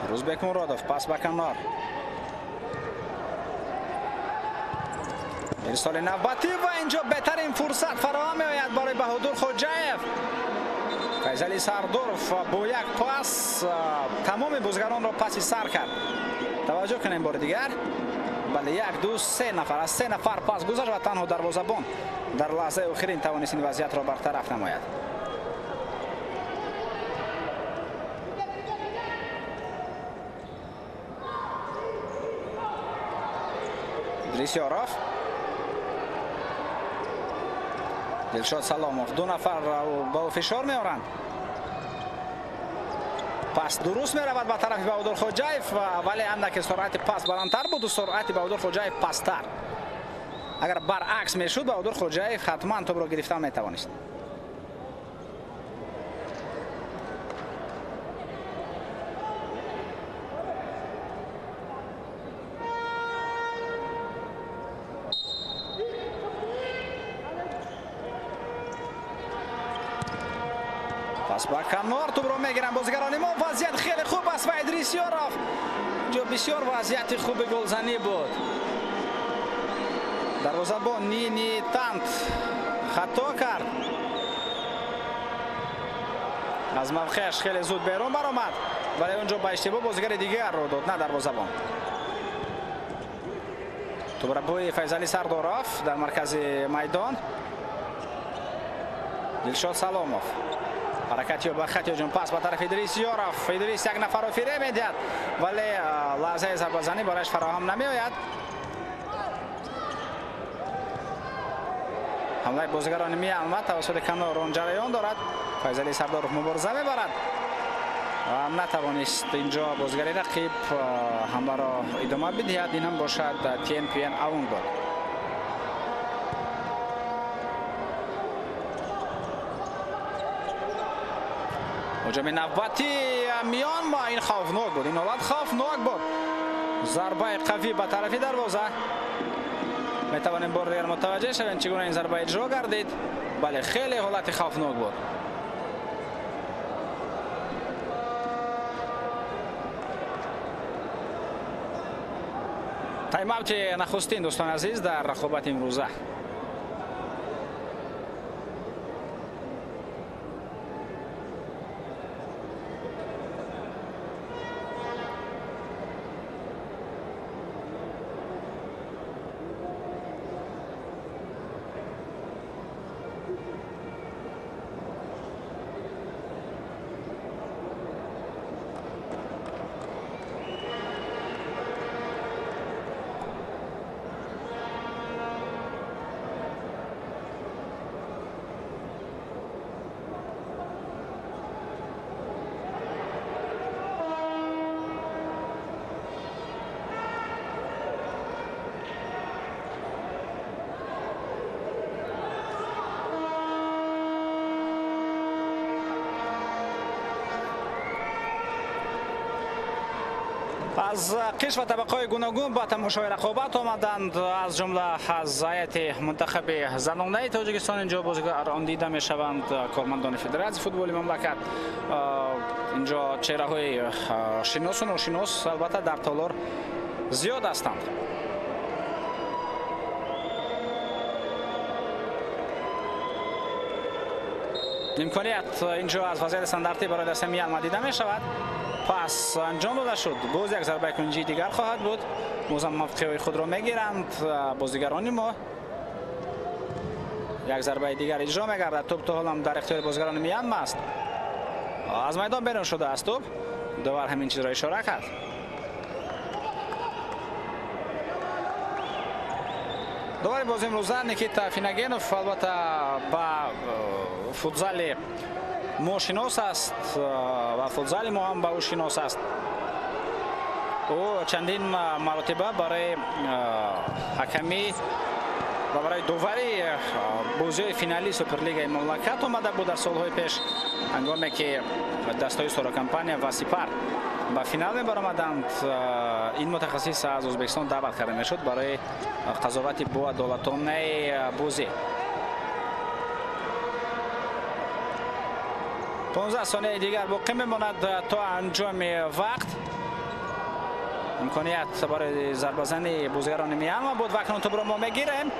فیروزبek مرادov پاس به کنار. ارسال نوبتی و اینجا بهترین فرصت فراهم میآید برای بهادر خوجایف. فیضلی سردارov با یک پاس تمام بازیگران را پاسی سر کرد. توجه کنیم بار دیگر. بله، یک دو سه نفر از سه نفر پاس گذشت و تنها دروازه‌بان در لحظه آخرین توانست این وضعیت را برطرف نماید. ادریس یاروف، دلشاد سالموف، دو نفر با فشار میارند. پاس درست میرود به طرف بهادر خوجایف ولی اندک سرعت پاس بلندتر بود و سرعت بهادر خوجایف پستر. اگر برعکس میشد بهادر خوجایف حتما توپ را گرفتن میتوانست. پس با کنار توپ را میگیرن بازیگران ما. وضعیت خیلی خوب است و ادریس یاروف جو بسیار وضعیت خوب گلزنی بود. دروازه‌بان نینی تانت خطا کرد. از موقعش خیلی زود بیرون برآمد ولی اونجا با اشتباه بازیگر دیگر رو داد، نه دروازه‌بان. توپ را بوی فیضلی سردارov در مرکز میدان. دلشاد سالموف حرکتی و با خط هجوم پاس به طرف ادریس یاروف. ادریس یک نفر را فریب میدهد ولی لحظه ضربه زنی برایش فراهم نمیآید. حمله بازیگران میانمار توسط کنار آن جریان دارد. فیضلی سردارov مبارزه میبرد و نتوانست اینجا بازیگر رقیب حمله را ادامه بدهد. این هم باشد تین پین اون بود. هجوم نوبتی میانمار این خوفناک بود. این حالت خوفناک بود. ضربه قوی به طرف دروازه. میتوانیم بار دیگر متوجه شویم چگونه این ضربه اجرا گردید. بله، خیلی حالت خوفناک بود. تایم اوت نخستین دوستان عزیز در رقابت امروزه. аз қиш ва табақаҳои гуногун ба тамошои рақобат омаданд. аз ҷумла аз ҳайати мунтахаби занонаи тоҷикистон инҷо бозигарон дида мешаванд. кормандони федератсияи футболи мамлакат, инҷо чеҳраҳои шиносу ношинос албатта дар толор зиёд ҳастанд. имконият инҷо аз вазъияти стандартӣ барои дастаи Миянма дида мешавад. пас анҷом дода шуд. боз як зарбаи кунҷии дигар хоҳад буд. бозам мавқеҳои худро мегиранд бозигарони мо. як зарбаи дигар иҷро мегардад. туп то ҳолам дар ихтиёри бозигарони Миянма аст. аз майдон берун шудааст туп. довар ҳамин чизро ишора кард. довари бози имрӯза Никита Финагенов албатта ба футзали мо шинос аст ва футзали мо ҳам ба ӯ шинос аст. ӯ чандин маротиба барои ҳакамӣ ва барои доварӣ бозиҳои финалии суперлигаи мамлакат омада буд дар солҳои пеш, ҳангоме ки дастаҳои Сорокомпания ва Сипар ба финал мебаромаданд. ин мутахассис аз Ӯзбекистон даъват карда мешуд барои қазовати боадолатонаи бозӣ. 15 сонияи дигар боқӣ мемонад то анҷоми вақт. имконият барои зарбазани бозигарони Миянма буд. ва акнун тӯбро мо мегирем.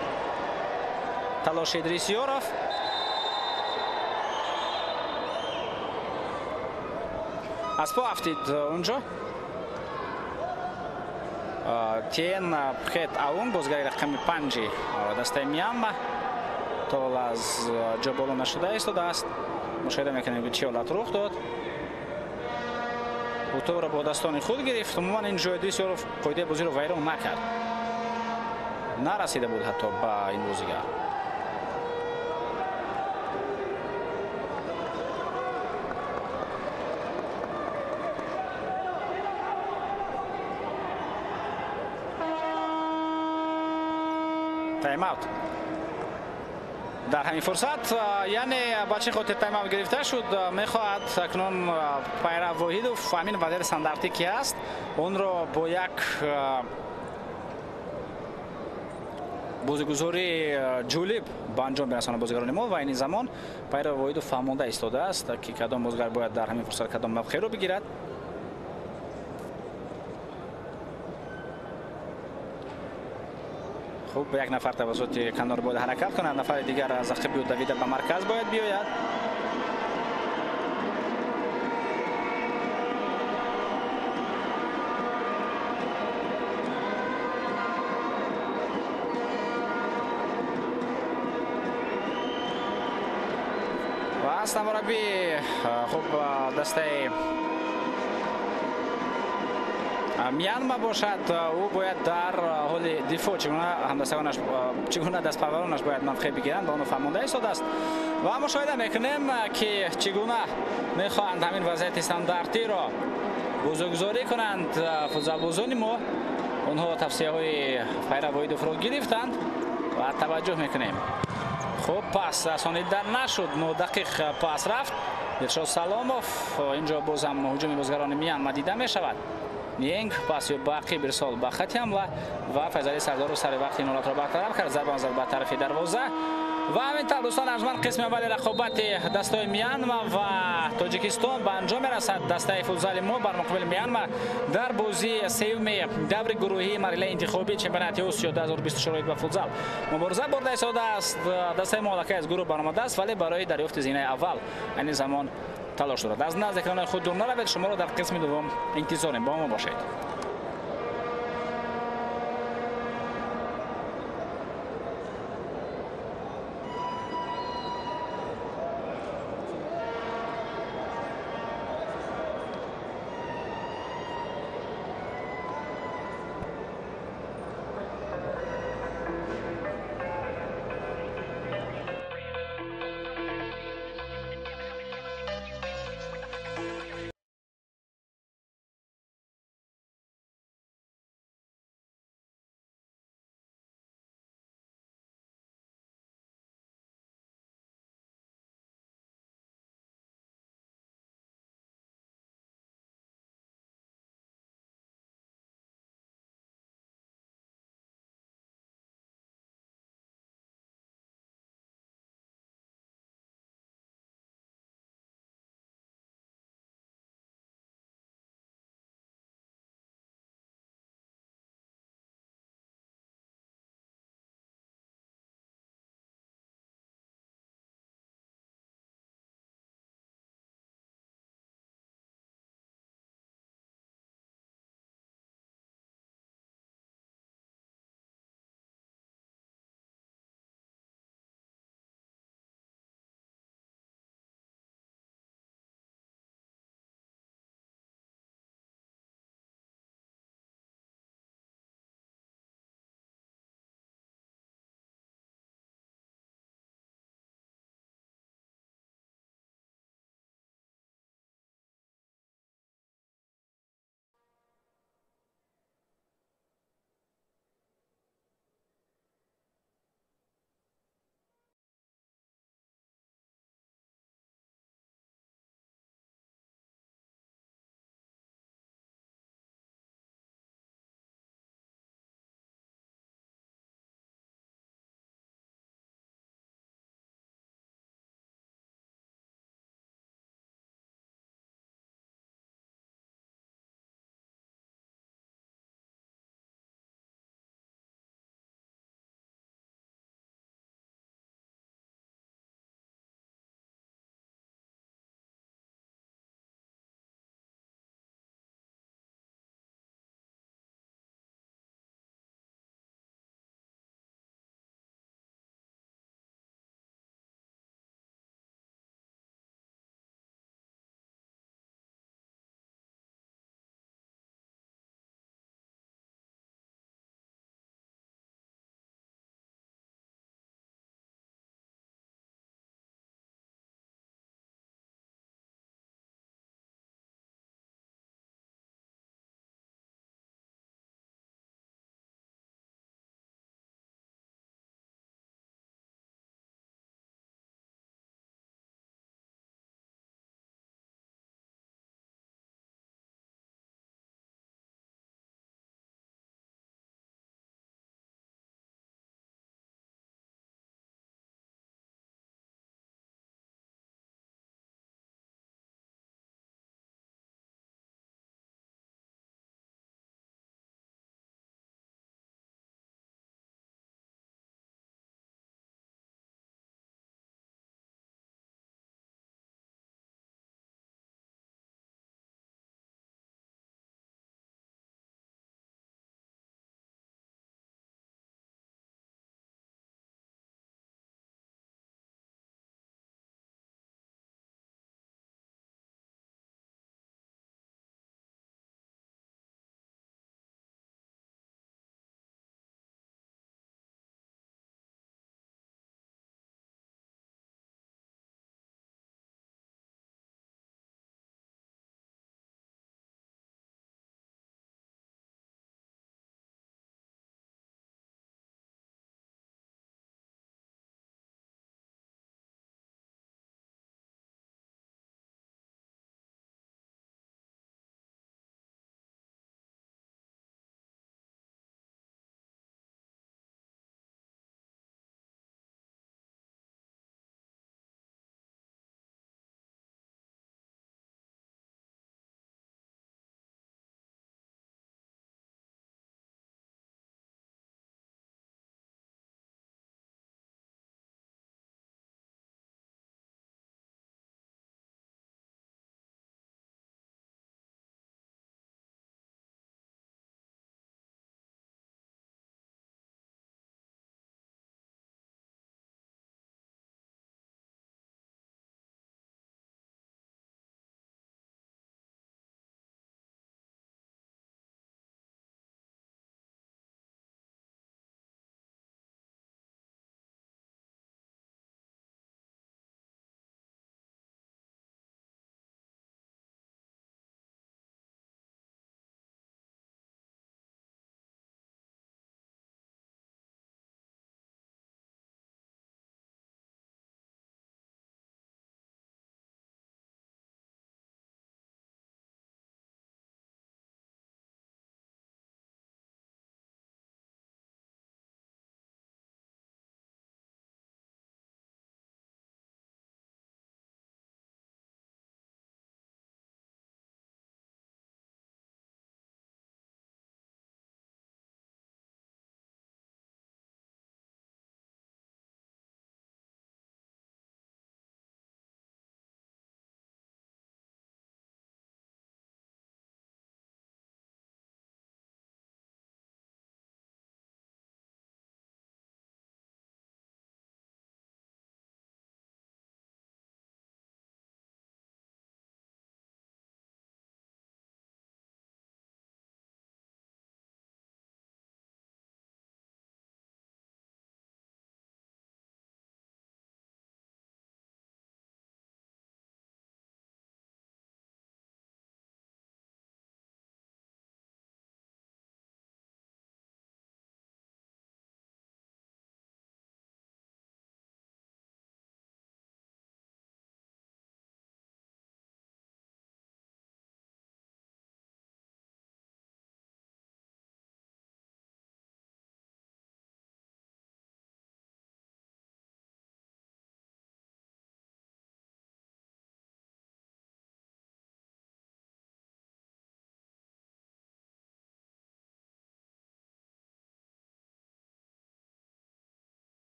талоши Идрисиёров. аз по афтид унҷо. Тиен Пхет Аунг бозигари рақами 5 дастаи Миянма то ҳол аз ҷо боло нашуда истодааст. мушоҳида мекунем ки чӣ ҳолат рух дод. ӯ тӯбро бо дастони худ гирифт. умуман ин ҷо Идрисиёров қоидаи бозиро вайрон накард. нарасида буд ҳатто ба ин бозигар. тайм-аут. дар ҳамин фурсат яъне ба чӣ хотир тайм-аут гирифта шуд, мехоҳад акнун Пайрав Воҳидов ҳамин вазъияти стандартӣ ки аст онро бо як бозигузори ҷолиб ба анҷом берасонад бозигарони мо. ва ин замон Пайрав Воҳидов фаҳмонда истодааст ки кадом бозигар бояд дар ҳамин фурсат кадом мавқеъро бигирад. хуб, як нафар тавассути канор бояд ҳаракат кунад, нафари дигар аз ақиби давида ба марказ бояд биёяд. ва астамарабӣ хуб дастаи Миянма бошад. ӯ бояд дар ҳоли дифоъ чигуна дастпарваронаш бояд мавқеъ бигиранд, ба оно фаҳмонда истодааст. ва мушоҳида мекунем ки чигуна мехоҳанд ҳамин вазъияти стандартиро бозигузорӣ кунанд футзалбозони мо. онҳо тавсияҳои Пайрав Воҳидовро гирифтанд ва таваҷҷӯҳ мекунем. хуб, пас расонида нашуд, 9 дақиқ пас рафт. Дилшод Саломов. инҷо бозам ҳуҷуми бозигарони Миянма дида мешавад. Ниенг пас ё бақӣ бирсол ба хати ҳамла ва Файзалӣ Сардоров сари вақти ин ҳолатро бартараф кард. зарба зад ба тарафи дарвоза. ва ҳаминтар дӯстон анҷуман қисми аввали рақобати дастаҳои Миянма ва Тоҷикистон ба анҷом мерасад. дастаи футзали мо бар муқобили Миянма дар бозии сеюми даври гурӯҳии марҳилаи интихобии чемпионати Осиё 2024 ба футзал мубориза бурда истодааст. дастаи мо аллакай аз гурӯҳ баромадааст, вале барои дарёфти зинаи аввал айни замон талош дорад. аз назди экранҳои худ дур наравед. шуморо дар қисми дуввум интизорем. ба мо бошед.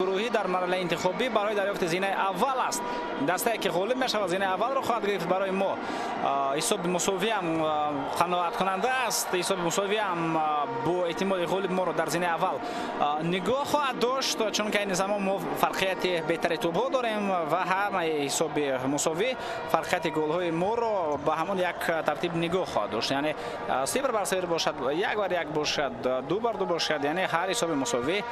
گروهی در مرحله انتخابی برای دریافت زینه اول است. دسته که غالب میشود زینه اول رو خواهد گرفت. برای ما حساب مساوی هم قناعت کننده است. حساب مساوی هم با احتمال غالب ما رو در زینه اول نگاه خواهد داشت، چون که این زمان ما فرقیت بهتری توپ ها داریم و هم حساب مساوی فرقیت گل های ما رو به همون یک ترتیب نگاه خواهد داشت. یعنی 0-0 باشد، 1-1 باشد، 2-2 باشد، یعنی هر حساب مساوی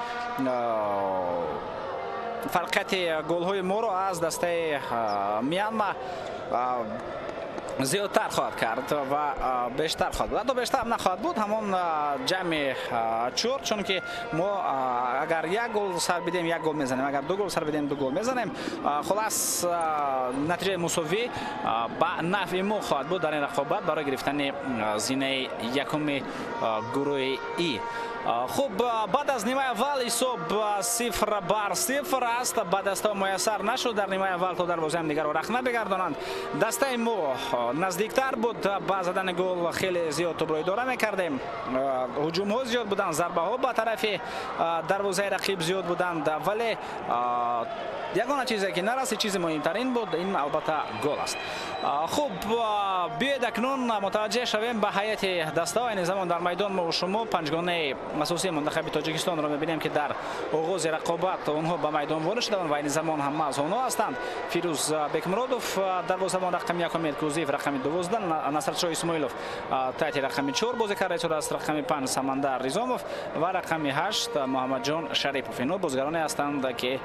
فرقیت گل های ما رو از دسته میانما زیادتر خواهد کرد و بیشتر خواهد بود. حتی بیشتر نخواهد بود، همون جمع 4، چون که ما اگر یک گل سر بدیم یک گل میزنیم، اگر دو گل سر بدیم دو گل میزنیم. خلاص نتیجه مساوی با نفع ما خواهد بود در این رقابت برای گرفتن زینه یکم گروه ای. خوب، بعد از نیمه اول حساب 0-0 است. بعد از تا میسر نشد در نیمه اول تا دروازه هم دیگر رخنه بگردانند. دسته ما نزدیکتر بود به زدن گل، خیلی زیاد توپ رو اداره میکردیم. هجوم ها زیاد بودند، ضربه ها به طرف دروازه رقیب زیاد بودند، ولی یگانه چیزی که نرسید، چیز مهمترین بود، این البته گل است. خوب، بیاید اکنون متوجه شویم به هیئت دسته های این زمان در میدان. ما و شما پنجگانه اساسی منتخب تاجیکستان را می‌بینیم که در آغاز رقابت اونها به میدان وارد شدند و این زمان هم از آنها هستند. فیروز بکمرادوف دروازه‌بان رقم 1، میرکوزیف رقم 12، نصرتشاه اسماعیلوف تحت رقم 4 بازی کرده شده است، رقم 5 سمندر ریزاموف و رقم 8 محمد جان شریپوف. اینها بازیگرانی هستند که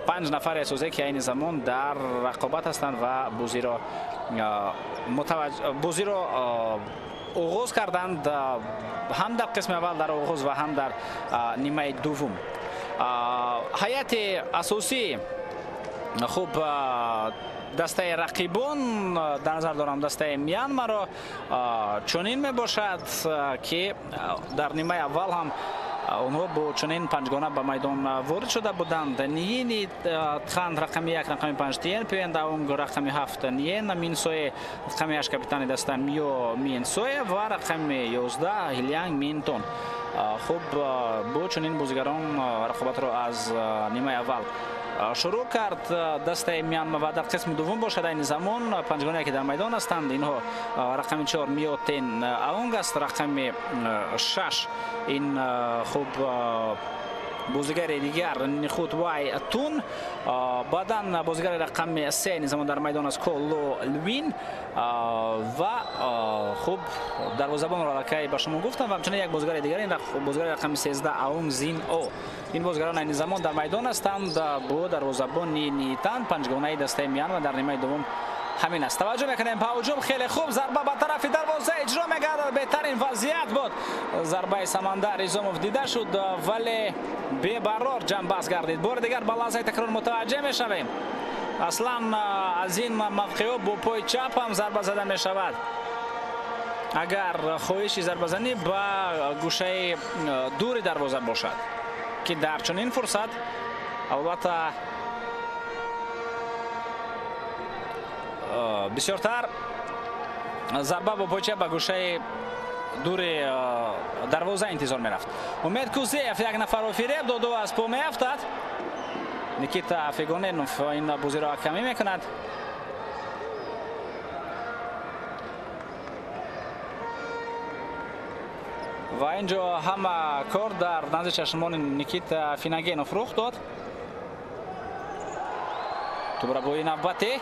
5 نفر اساسی که این زمان در رقابت هستند و بازی را آغاز کردند، هم در قسم اول در آغاز و هم در نیمه دوم. هیئت اساسی خوب دسته رقیبان در نظر دارم دسته میانما را چنین می باشد که در نیمه اول هم اونها با چنین پنجگانه به میدان وارد شده بودند. نیین خاند رقم 1 رقم 5 تین پیوند اونگ رقم 7 نیین مینسوی رقم 8 کاپیتان دسته میو مینسوی و رقم 11 هیلیانگ مینتون. خوب، با چنین بازیگران رقابت را از نیمه اول شروع کرد. دسته میانما و در قسم دوم باشد این زمان پنجگانه که در میدان هستند. اینها رقم 4 میوتین اونگ است، رقم 6 این خوب بازیگر دیگر نخوت وای تون، بعدن بازیگر رقم 3 این زمان در میدان است کولو لوین و خوب دروازه‌بان را که به شما گفتم و همچنین یک بازیگر دیگر این بازیگر رقم 13 اون زین او. این بازیگران این زمان در میدان هستند با دروازه‌بان نیتان. پنجگانه دسته میانما در نیمه دوم همین است. توجه میکنیم به هجوم، خیلی خوب ضربه به طرف دروازه اجرا میگردد. بهترین وضعیت بود، ضربه سمندر ریزاموف دیده شد ولی بی برار جمع بس گردید. بار دیگر به لحظه تکرار متوجه میشویم. اصلا از این موقع با پای چپ هم ضربه زده میشود. اگر خواهش ضربه زنی به گوشه دور دروازه باشد که در چنین فرصت البته بسیارتر ضربه با پای چپ به گوشه دور دروازه انتظار میرفت. امید کوزیف یک نفر رو فریب داد و از پا میافتد. نیکیتا فیگونینوف این بازی را کمی میکند. و اینجا همه کار در نزد چشمان نیکیتا فیناگینوف رخ داد. تو برای نوبتی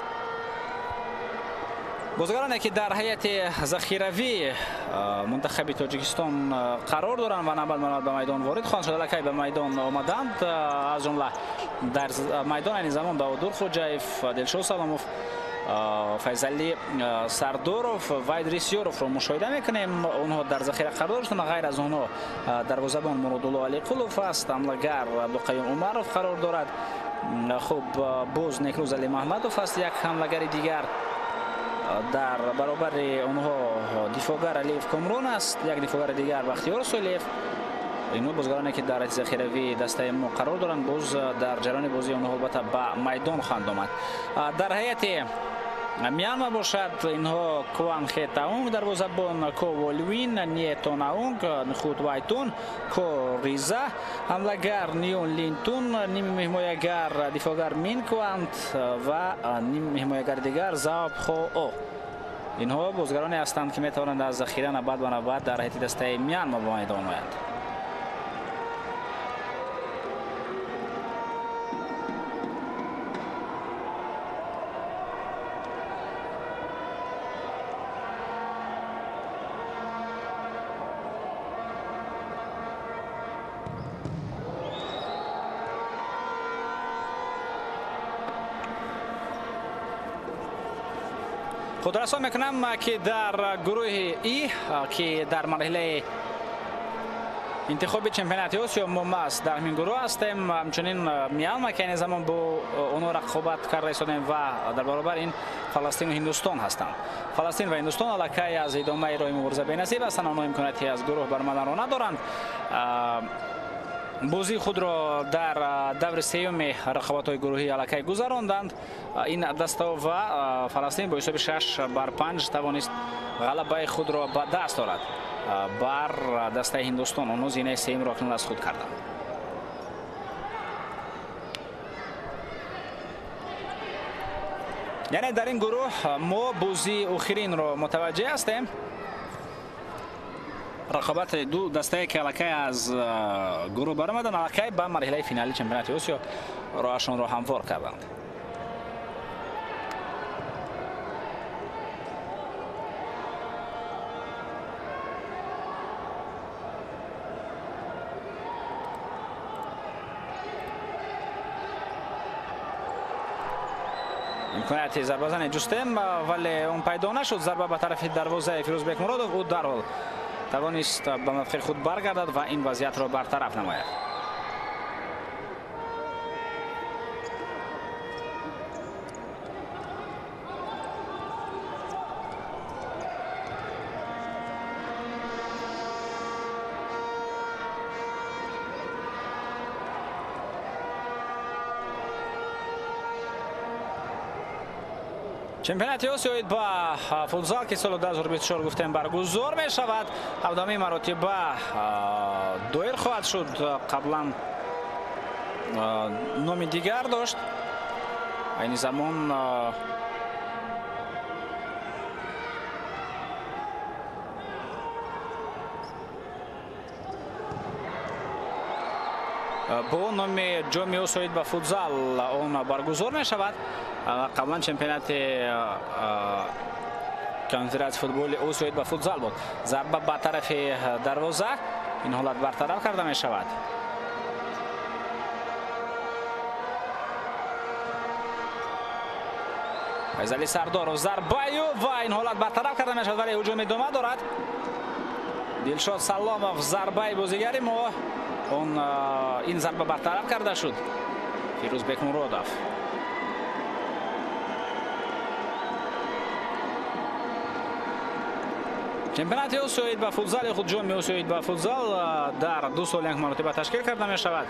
بازیگرانی که در هیئت ذخیروی منتخب تاجیکستان قرار دارند و نباید به میدان وارد خواهند شد، که به میدان آمدند، از جمله در میدان این زمان بهادر خوجایف، دلشاد سلاموف، فیضعلی سرداروف و ادریسیوروف رو مشاهده میکنیم. اونها در ذخیره قرار داشتند. غیر از اونها دروازه‌بان مرادالله علیقلوف است، حمله‌گر عبدالقیوم عمرов قرار دارد. خوب، باز نیکروز علی محمدوف است یک حمله‌گر دیگر. در برابر اونها دفاعگر علیف کامرون است، یک دفاعگر دیگر بختیار سولیف. اینو بازیگرانی که در ذخیروی دسته ما قرار دارند، باز در جریان بازی اونها البته به میدان خواهند آمد. در هیئت Мьянма бошад. Инҳо Кван Хетаунг дарвозабон, Ко Волвин, Ниетон Аунг, Нхут Вайтун, Ко Риза, ҳамлагар Нион Линтун, ними меҳмоягар дифоъгар Мин Квант ва ними меҳмоягар дигар Заоб Хо О. инҳо бозгароне ҳастанд ки метавонанд аз захира навбат ба навбат дар ҳайати дастаи Мьянма ба майдон оянд. خود رسان میکنم که در گروه ای که در مرحله انتخاب چمپیونات آسیا ما است در این گروه هستیم. همچنین میانما که این زمان با اونها رقابت کرده شدیم و در برابر این فلسطین و هندوستان هستند. فلسطین و هندوستان علاقه از ادامه راه مبارزه بی‌نصیب هستند. آنها امکاناتی از گروه برآمدن را ندارند. بازی خود را در دور سوم رقابت‌های گروهی علاقه گذراندند. این دسته و فلسطین با حساب 6-5 توانست غلبه خود را به دست آورد بر دسته هندوستان. آنها زینه سوم را اکنون از خود کردند. یعنی در این گروه ما بازی آخرین را متوجه هستیم. رقابت دو دسته که علاقه از گروه برآمدند علاقه به مرحله فینالی چمپیونات آسیا راهشان را هموار کردند. امکانات ضربه زنی جستیم ولی اون پیدا نشد. ضربه به طرف دروازه فیروزبک مرادوف او درحال توانست به موقع خود برگردد و این وضعیت را برطرف نماید. چمپیونات آسیا با فوتزال که سال 2024 گفتیم برگزار می شود. 17 مرتبه دایر خواهد شد. قبلا نام دیگر داشت. این زمان با نام جام آسیا با فوتزال اون برگزار می شود. قبلا چمپیونات کنفرانس فوتبال آسیا با فوتزال بود. ضربه به طرف دروازه این حالت برطرف کرده می شود. فیضلی سردارov ضربه و این حالت برطرف کرده می شود ولی هجوم ادامه دارد. دلشاد سلامov ضربه بازیگر ما اون این ضربه برطرف کرده شد. فیروزبک مرادوف چمپیونات آسیا با فوتزال خود جام آسیا با فوتزال در 2 سال یک مرتبه تشکیل کرده می شود.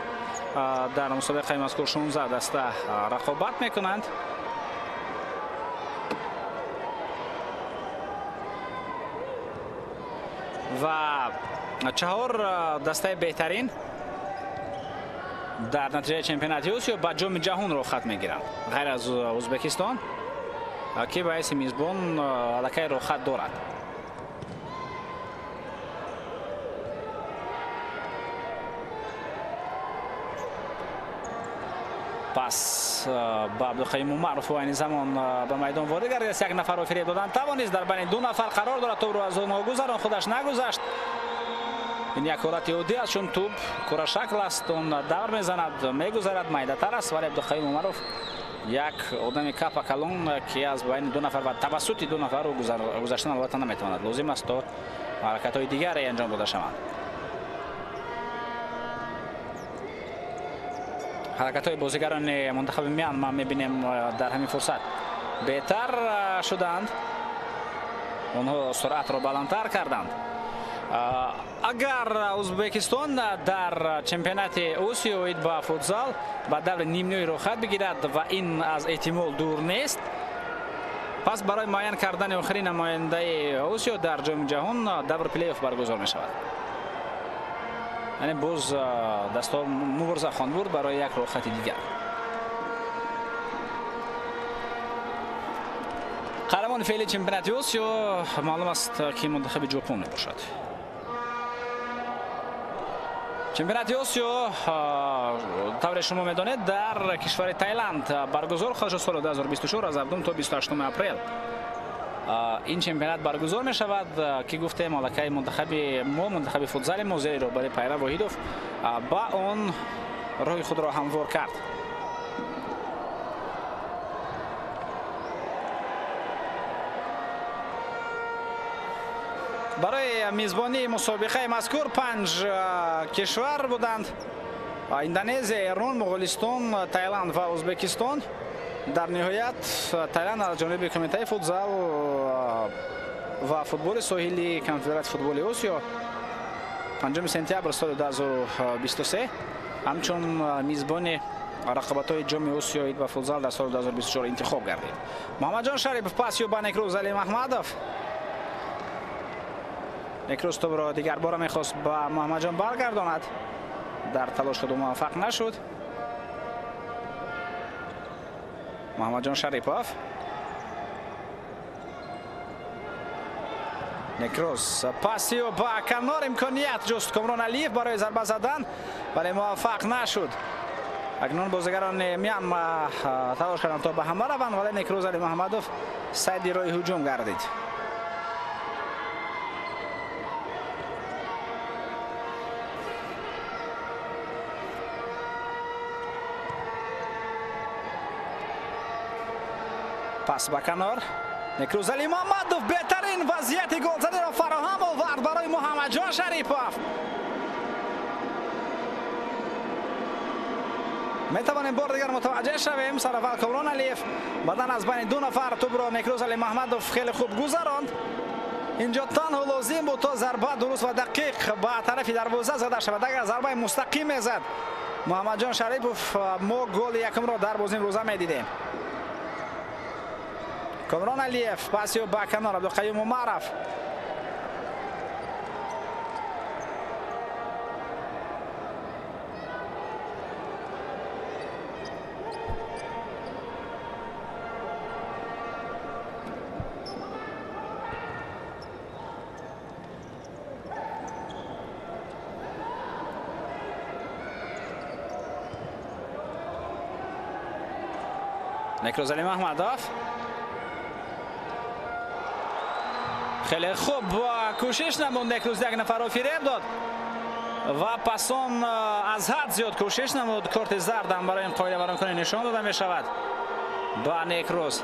در مسابقه مذکور 16 دسته رقابت می کنند. و 4 دسته بهترین در نتیجه چمپیونات آسیا با جام جهان را خط می گیرند غیر از ازبکستان که باعث میزبان علاقه را خط دارد. پس با عبدالقیم معروف و این زمان به میدان وارد گردید. یک نفر را فریب دادن توانست در بین 2 نفر قرار دارد. توپ را از اونها گذراند خودش نگذشت. این یک حالت عادی است چون توپ کره شکل است. اون دور میزند میگذرد میده تر است ولی عبدالقیم معروف یک آدم کپ کلان که از بین 2 نفر و توسط 2 نفر رو گذشتن البته نمیتواند. لازم است تا حرکت های دیگری انجام داده شوند. حرکت های بازیگران منتخب میانمار میبینیم در همین فرصت بهتر شدند. اونها سرعت را بلندتر کردند. اگر ازبکستان در چمپیونات آسیا با فوتزال با دور نیمه نهایی را خط بگیرد و این از احتمال دور نیست پس برای معین کردن آخرین نماینده آسیا در جام جهان دور پلی آف برگزار می شود. یعنی باز دستور مبارزه خواهند بود برای یک رخصتی دیگر. قهرمان فعلی چمپیونات آسیا معلوم است که منتخب ژاپن می باشد. چمپیونات آسیا طور شما میدانید در کشور تایلند برگزار خواهد شد سال 2024 از 7 تا 28 اپریل. این چمپیونات برگزار می شود که گفته مالکه منتخب فوتزال ما زیر رهبری پیرو واحدوف با آن راه خود را هموار کرد. برای میزبانی مسابقه مذکور 5 کشور بودند: اندونزی، ایران، مغولستان، تایلند و ازبکستان. در نهایت تایلند از جانب کمیته فوتزال و فوتبال ساحلی کنفدراسیون فوتبال آسیا 5 سپتامبر سال 2023 همچون میزبان رقابت‌های جام آسیایی و فوتزال در سال 2024 انتخاب گردید. محمد جان شریف پاس با نکروز علی محمدوف. نکروز تو را دیگر بار میخواست با محمد جان برگرداند، در تلاش خود موفق نشد. محمد جان شریپوف، نکروز پاسی و با کنار امکانیت جست کامران علیف برای ضربه زدن ولی موفق نشد. اکنون بازیگران میان تلاش کردند تا به همه روند ولی نکروز علی محمدوف سعی راه هجوم گردید. پس به کنار نکروز علی محمدوف بهترین وضعیت گل زدن را فراهم آورد برای محمد جان شریپوف. می توانیم بار دیگر متوجه شویم سر اول کامران علیف بعدن از بین 2 نفر توپ را نکروز علی محمدوف خیلی خوب گذراند. اینجا تنها لازم بود تا ضربه درست و دقیق به طرف دروازه زده شود. اگر ضربه مستقیم زد محمد جان شریپوف ما گل یکم را در بازی روزه می دیدیم. کامران علیف پاسی و با کنار عبدالقیوم معرف. نکروز علی محمدوف خیلی خوب کوشش نمود. نکروز یک نفر را فریب داد و پسان از حد زیاد کوشش نمود. کارت زرد هم برای این قاعده برانکانی نشان داده می شود با نکروز.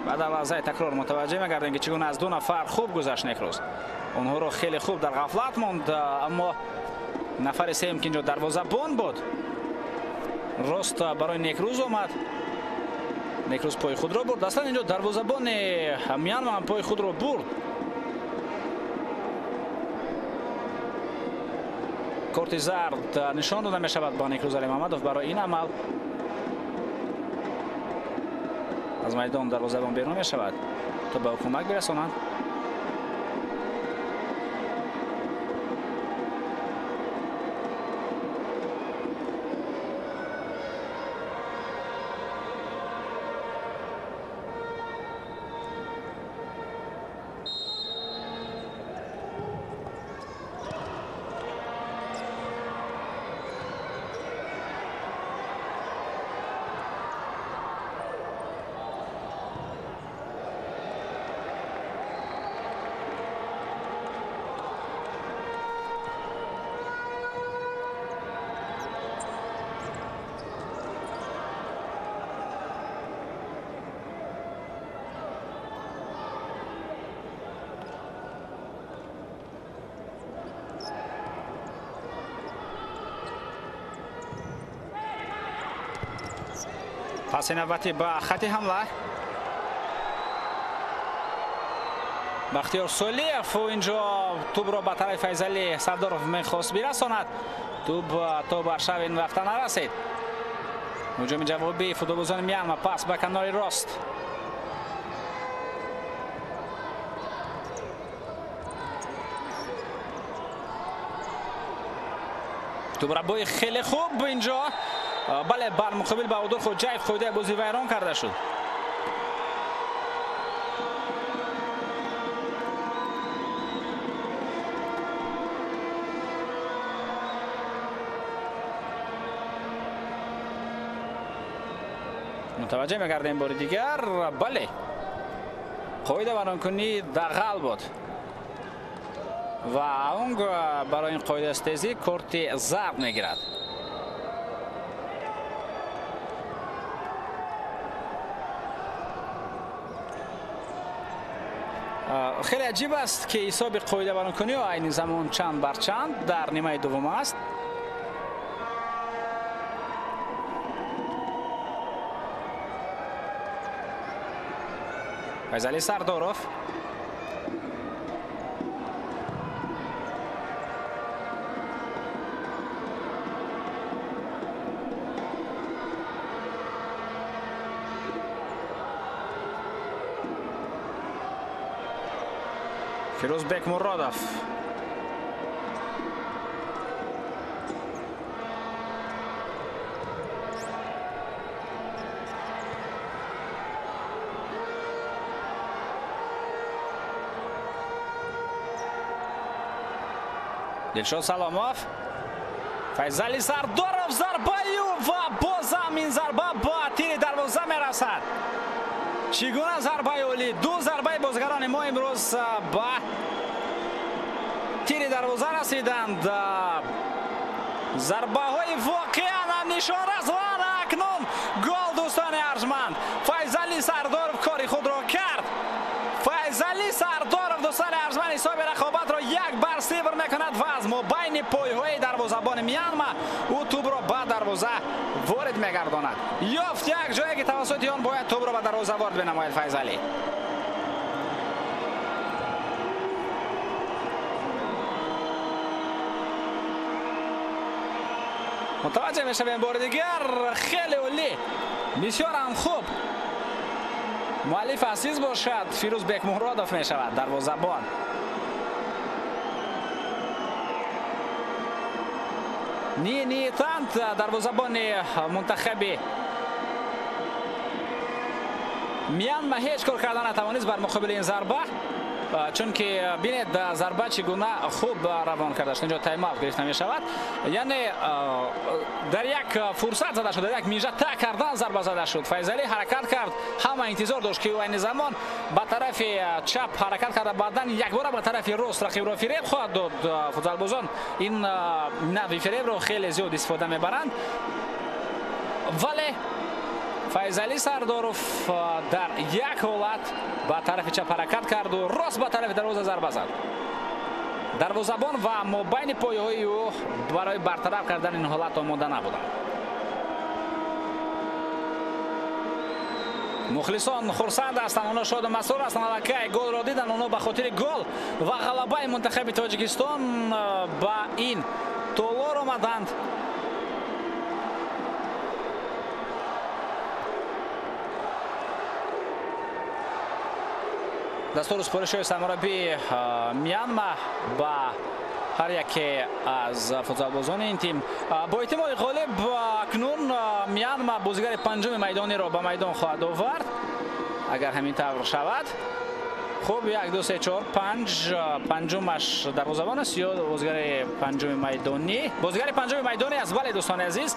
بعد لحظه تکرار متوجه می‌گردیم که چگونه از 2 نفر خوب گذشت نکروز. اونها رو خیلی خوب در غفلت ماند اما نفر سوم که اینجا دروازه‌بان بود راست برای نکروز آمد. نکروز پای خود را برد. اصلا اینجا دروازه‌بان میانمار هم پای خود را برد. کارت زرد نشان داده می شود با نکروز علی محمدوف برای این عمل. از میدان دروازه‌بان بیرون می شود تا به کمک برسانند. پس نوبتی با خط حمله. бахтиёр солиев инҷо тӯбро ба тарафи Файзалӣ Сардоров мехост бирасонад. тӯб то ба шавин рафта нарасид. ҳуҷуми ҷавобии футболбозони Мянма. Пас ба канори рост. тӯбрабои хеле хуб инҷо. бале бар муқобил Баҳодур Хоҷаев қоидаи бозӣ вайрон карда шуд. متوجه می‌گردیم بار دیگر. بله قاعده ویرانکنی دغل بود و اون برای این قاعده استیزی کارت زرد میگیرد. خیلی عجیب است که حساب قاعده ویرانکنی و این زمان چند بر چند در نیمه دوم است. Файзалӣ Сардоров. Фирӯзбек Муродов. دلشاد سلامов. فیضعلی سردارов зарбаю ва бозам ин зарба ба тири дарвоза мерасад. чӣ гуна зарбаи олӣ! ду зарбаи бозгарони мо имрӯз ба тири дарвоза расиданд. зарбаҳои воқеан ҳам нишонрас ва акнун гол дӯстони арҷманд. файзалӣ сардоров кори худро кард. файзалӣ сардоров дӯстони арҷманд ҳисоби рақобатро 1-0 мекунад ва аз мобайни пойҳои дарвозабони Мянма ӯ тӯбро ба дарвоза ворид мегардонад. ёфт як ҷое ки тавассути он бояд тӯбро ба дарвоза ворид бинамояд Файзалӣ. متوجه میشویم بار دیگر. خیلی عالی، بسیار هم خوب. مؤلف عزیز باشد فیروزبک مرادov میشود دروازه‌بان. نیتند دروازه‌بان منتخب میانما هیچ کار کردن نتوانست بر مقابل این ضربه، چون که ببینید ضربه چگونه خوب روان کرده است. اینجا تایم اوت گرفته می شود. یعنی در یک فرصت زده شد، در یک میجه تک کردن ضربه زده شد. فیضعلی حرکت کرد، همه انتظار داشت که این زمان به طرف چپ حرکت کرده، بعدن یک بار به طرف راست رقیب را فریب خواهد داد. فوتبالبازان این نوع فریب را خیلی زیاد استفاده میبرند، ولی فیضعلی سردارов در یک حالت به طرف چپ حرکت کرد و راست به طرف دروازه ضربه زد. دروازه‌بان و مابین پایه‌های او برای برطرف کردن این حالت آماده نبودند. مخلصان خرسند هستند، اونا شاد و مسرور هستند. الکی گل را دیدن، اونا به خاطر گل و غلبه منتخب تاجیکستان با این تالار آمدند. دستور سپارش‌های سرمربی میانما با هر یکی از فوتبالبازان این تیم. با احتمال غالب اکنون میانما بازیگر پنجم میدانی را به میدان خواهد آورد اگر همین طور شود. خوب 1 2 3 4 5 پنجمش دروازه‌بان است یا بازیگر پنجم میدانی. بازیگر پنجم میدانی است. بله دوستان عزیز،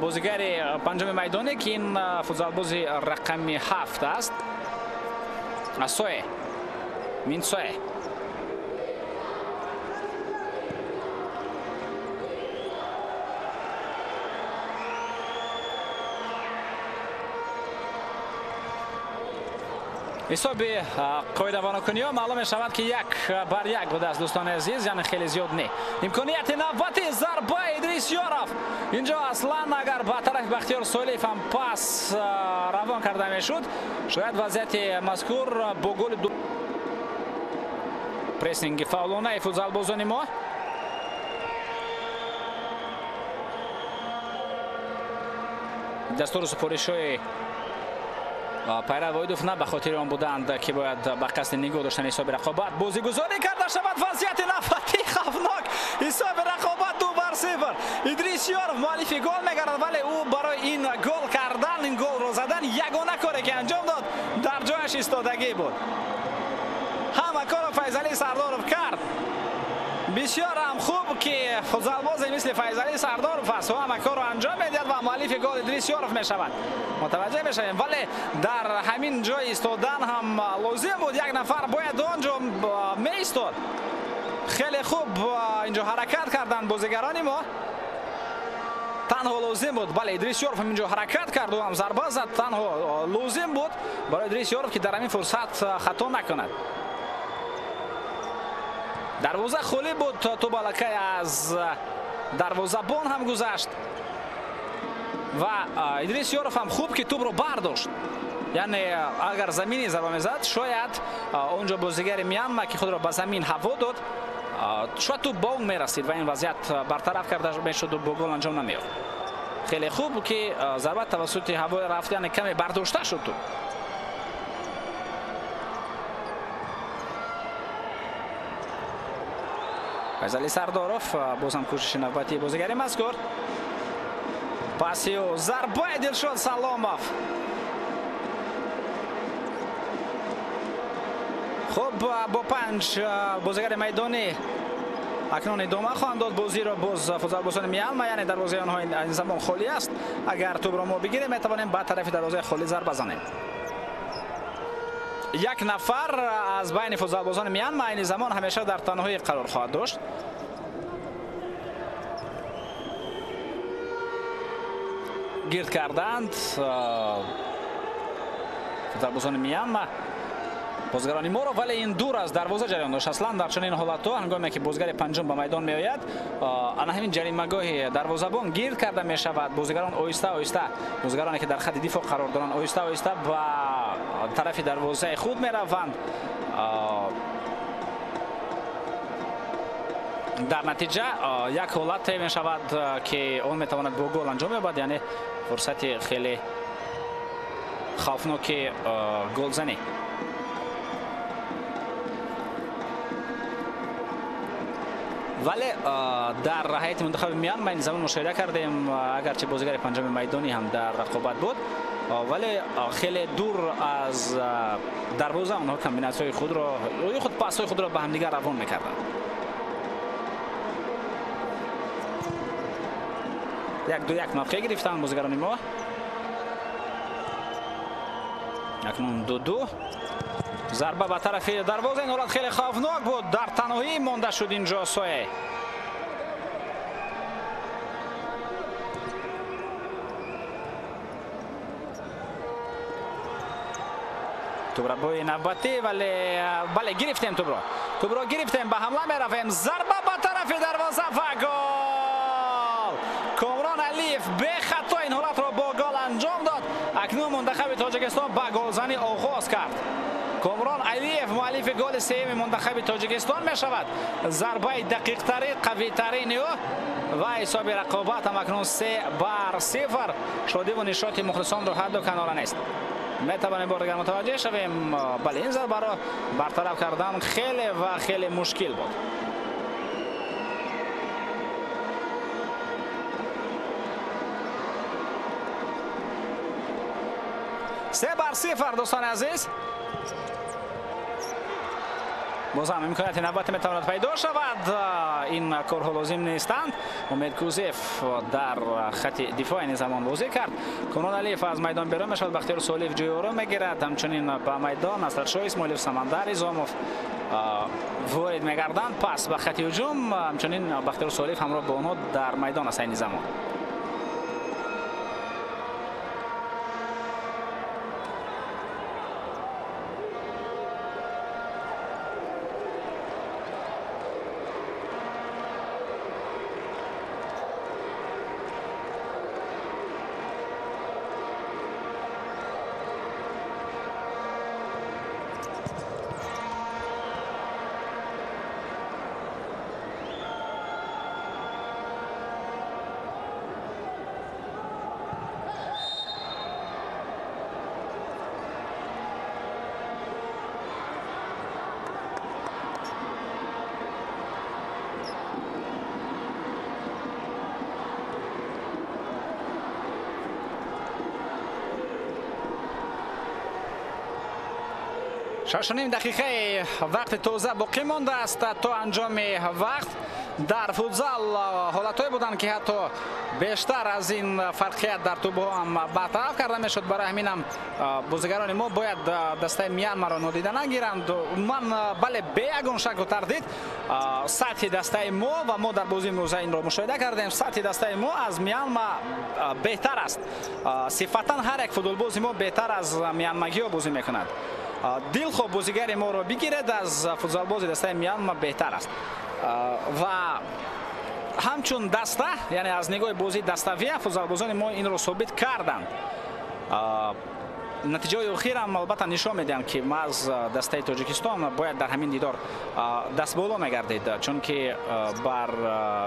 بازیگر پنجم میدانی که این فوتبالباز رقمی 7 است. Асое, Минсое. حسابی قاعده‌بان‌کنی ها معلوم شود که 1-1 بوده است دوستان عزیز، یعنی خیلی زیاد نه. امکانیت نوبتی ضربه ادریس یارов. اینجا اصلا اگر به طرف بختیار سولیف هم پاس روان کرده میشد، شاید وضعیت مذکور با گل прессинги фаулонаи футзалбозони мо. дастури супоришҳои пайрав воидов на ба хотири он буданд ки бояд ба қасди нигоҳ доштани ҳисоби рақобат бозигузорӣ карда шавад. вазъияти нафати хавфнок, ҳисоби рақобат 2-0. Идрис Ёров муаллифи гол мегардад, вале ӯ барои ин гол кардан, ин голро задан ягона коре ки анҷом дод дар ҷояш истодагӣ буд. ҳама корро Файзалӣ Сардоров кард. бисёр ҳам хуб ки футзалбозе мисли Файзалӣ Сардоров аст, ӯ ҳама корро анҷом медиҳад ва муаллифи гол Идрис Ёров мешавад. мутаваҷҷеҳ мешавем, вале дар ҳамин ҷой истодан ҳам лозим буд. як нафар бояд онҷо меистод. хеле хуб инҷо ҳаракат карданд бозигарони мо. танҳо лозим буд, бале Идрис Ёров инҷо ҳаракат кард, ӯ ҳам зарба зад. танҳо лозим буд барои Идрис Ёров ки дар ҳамин фурсат хато накунад. дарвоза холӣ буд, ту балакай аз дарвозабон ҳам гузашт ва Идрис Ёров ҳам хуб ки тӯбро бардошт. яъне агар замини зарба мезад, шояд онҷо бозигари Мянма ки худро ба замин ҳаво дод, шояд тӯб ба он мерасид ва ин вазъият бартараф карда мешуд, бо гол анҷом намеёфт. хеле хуб ки зарба тавассути ҳаво рафт, яъне каме бардошта шуд тӯб. Файзалӣ Сардоров боз ҳам кӯшиши навбатии бозигари мазкур. пасиё зарбаи Дилшод Саломов. хуб, бо 5 бозигари майдонӣ акнун идома хоҳанд дод бозиро. боз футзалбозони Мянма, яъне дарвозаи онҳо ин замон холӣ аст. агар тӯбро мо бигирем метавонем ба тарафи дарвозаи холӣ зарба занем. як нафар аз байни футзалбозони Мянма айни замон ҳамеша дар танҳоӣ қарор хоҳад дошт. гирд карданд футзалбозони Мянма бозгарони моро, вале ин дур аз дарвоза ҷараён дошт. аслан дар чунин ҳолатҳо ҳангоме ки бозгари панҷум ба майдон меояд, ана ҳамин ҷаримагоҳи дарвозабон гирд карда мешавад. бозигарон оҳиста оҳиста, бозгароне ки дар хатти дифоъ қарор доранд, оҳиста оҳиста ба тарафи дарвозаи худ мераванд. дар натиҷа як ҳолате мешавад ки он метавонад бо гол анҷом ёбад, яъне фурсати хеле хавфноки голзанӣ. вале дар ҳайати мунтахаби Мянма ин замон мушоҳида кардем, агарчи бозигари панҷуми майдонӣ ҳам дар рақобат буд, вале хеле дур аз дарвоза онҳо комбинатсияҳои худро, худ пасҳои худро ба ҳамдигар равон мекарданд. 1-2 мавқеъ гирифтанд бозигарони мо. акнун 2-2. зарба ба тарафи дарвоза. ин ҳолат хеле хавфнок буд. дар танҳоӣ монда шуд инҷо Соe. тӯбрабои навбатӣ, вале гирифтем тӯбро гирифтем, ба ҳамла меравем. зарба ба тарафи дарвоза ва гол. Комрон Алиев бехато ин ҳолатро бо гол анҷом дод. акнун мунтахаби Тоҷикистон ба голзанӣ оғоз кард. Комрон Алиев муаллифи голи сеюми мунтахаби Тоҷикистон мешавад. зарбаи дақиқтарин, қавитарини ӯ ва ҳисоби рақобат ҳам акнун 3-0. шодиву нишоти мухлисонро ҳадду канора нест. метавонем бор дигар мутаваҷҷеҳ шавем, бале ин зарбаро бартараф кардан хеле ва хеле мушкил буд. سه بر صفر دوستان عزیز. باز هم امکانیت نوبتی میتواند پیدا شود. این کارها لازم نیستند. امید کوزیف در خط دفاع این زمان بازی کرد. کنون علیف از میدان بیرون میشود. بختیار سولیف جوی او را میگیرد. همچنین با میدان نصرالشاه اسماعیلوف سمندر ایزاموف وارد میگردند. پس به خط هجوم همچنین بختیار سولیف همراه با آنها در میدان است این زمان. 6.5 دقیقه وقت تازه باقی مانده است تا انجام وقت. در فوتزال حالتهایی بودند که حتی بیشتر از این فرقیت در توپ هم برطرف کرده میشد. برای همین هم بازیگران ما باید دسته میانمار را نادیده نگیرند. من بله به یگان شک و تردید سطح دسته ما در بازی امروز این را مشاهده کردیم. سطح دسته ما از میانمار بهتر است. صفتا هر یک فوتبالباز ما بهتر از میانماگی ها بازی میکند. دل خوب بازیگر ما رو بگیرد از فوتبالباز دسته میانمار بهتر است. و همچون دسته یعنی از نگاه بازی دستویه فوتبالبازان ما این رو ثابت کردند. نتیجه اخیر هم البته نشان میدن که ما از دسته تاجیکستان باید در همین دیدار دست بالا میگردید، چون که بر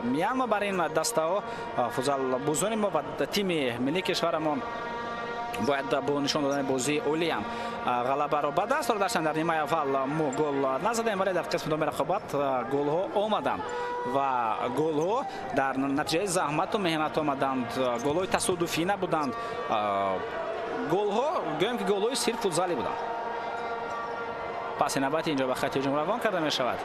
میانمار بر این دسته ها فوتبالبازان ما و تیم ملی کشور ما باید با نشان دادن بازی عالی هم غلبه را به دست آوردن. در نیمه اول ما گل نزدیم ولی در قسم دوم رقابت گل ها آمدند و گل ها در نتیجه زحمت و مهنت آمدند. گل های تصادفی نبودند. گل ها گویم که گل های صرف فوتزالی بودند. پس نوبت اینجا به خط هجوم روان کرده می شود.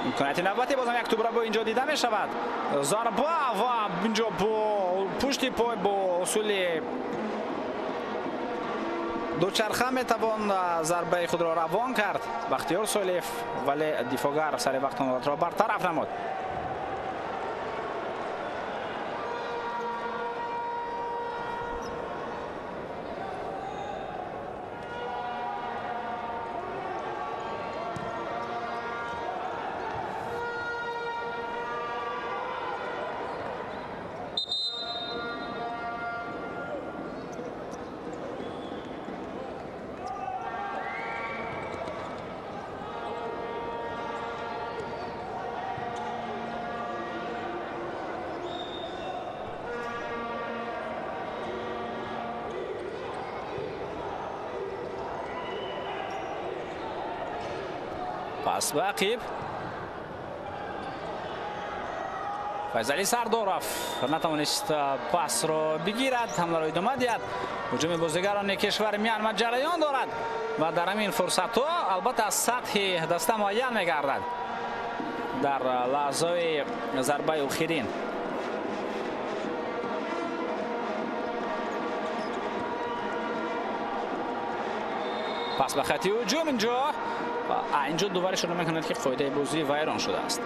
امکانیت نوبتی بازم یک توپ را با اینجا دیده می شود. ضربه و اینجا با پشت پای با اصول دوچرخه می توان ضربه خود را روان کرد بختیار سالیف، ولی دفاعگر سر وقت آن را برطرف نمود. پس به عقیب فیضعلی سردارف نتوانست پس را بگیرد. حمله را ادامه دهد. هجوم بازیگران کشور میانمار جریان دارد و در همین فرصت ها البته از سطح دسته معین میگردد در لحظه ضربه اخیرین. پس به خط هجوم اینجا دوباره شروع میکند که قاعده بازی ویران شده است.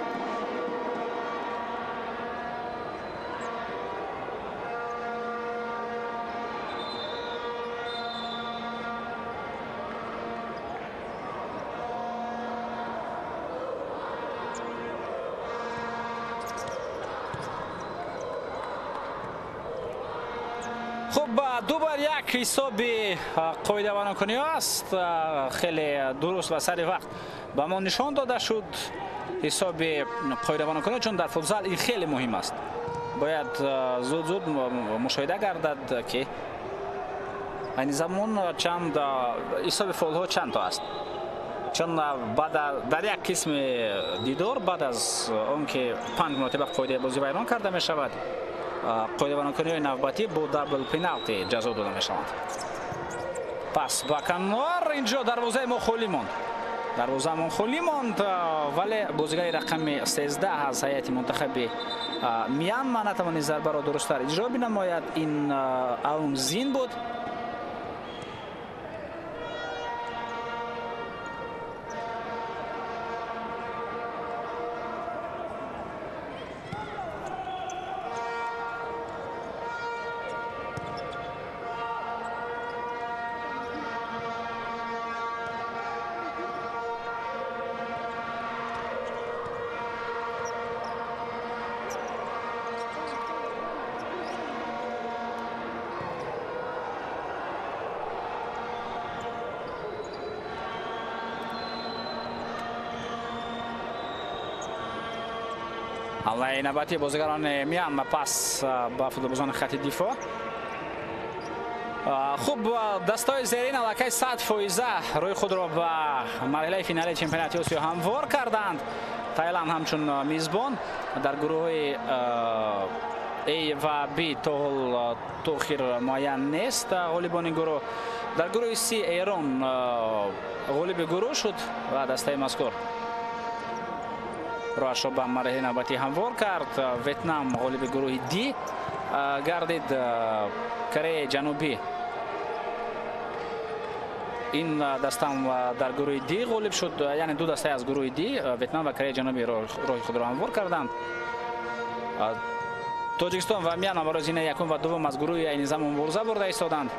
خب دوباره یک حساب قاعده بانکنی است. خیلی درست و سر وقت به ما نشان داده شد حساب قاعده بانکنی، چون در فوتزال این خیلی مهم است. باید زود مشاهده گردد که این زمان چند حساب فول ها چند تا است، چون بعد در یک قسم دیدار بعد از اون که 5 مرتبه قاعده بازی ویران کرده می شود قاعده بانکنی نوبتی با دابل پنالتی جزا داده می شود. پس با کنار اینجا دروازه ما خالی ماند. دروازه ما خالی ماند ولی بازیگر رقم 13 از هیئت منتخب میانمار نتوانست ضربه را درست‌تر اجرا بنماید. این اون زین بود. حمله نوبتی بازیگران میانمار پس با فوتبالبازان خط دفاع. خوب دستای زیرین علاقه 100% روی خود را به مرحله فینالی چمپیونات آسیا هموار کردند. Тайланд ҳамчун мизбон дар гурӯҳи A ва B тохир муайян нест ғолибони гурӯҳ. Дар гурӯҳи C Эрон ғолиби гурӯҳ шуд ва дастаи мазкур роҳашро ба марҳилаи навбатӣ ҳамвор кард. Ветнам ғолиби гурӯҳи D гардид. Кореяи ҷанубӣ ин дастам дар гурӯҳи D ғолиб шуд, яъне ду дастаи аз гурӯҳи D Ветнам ва Кореяи ҷанубӣ роҳи худро ҳамвор карданд. Тоҷикистон ва Мянма барои зинаи якум ва дуввум аз гурӯҳи айни замон мубориза бурда истоданд.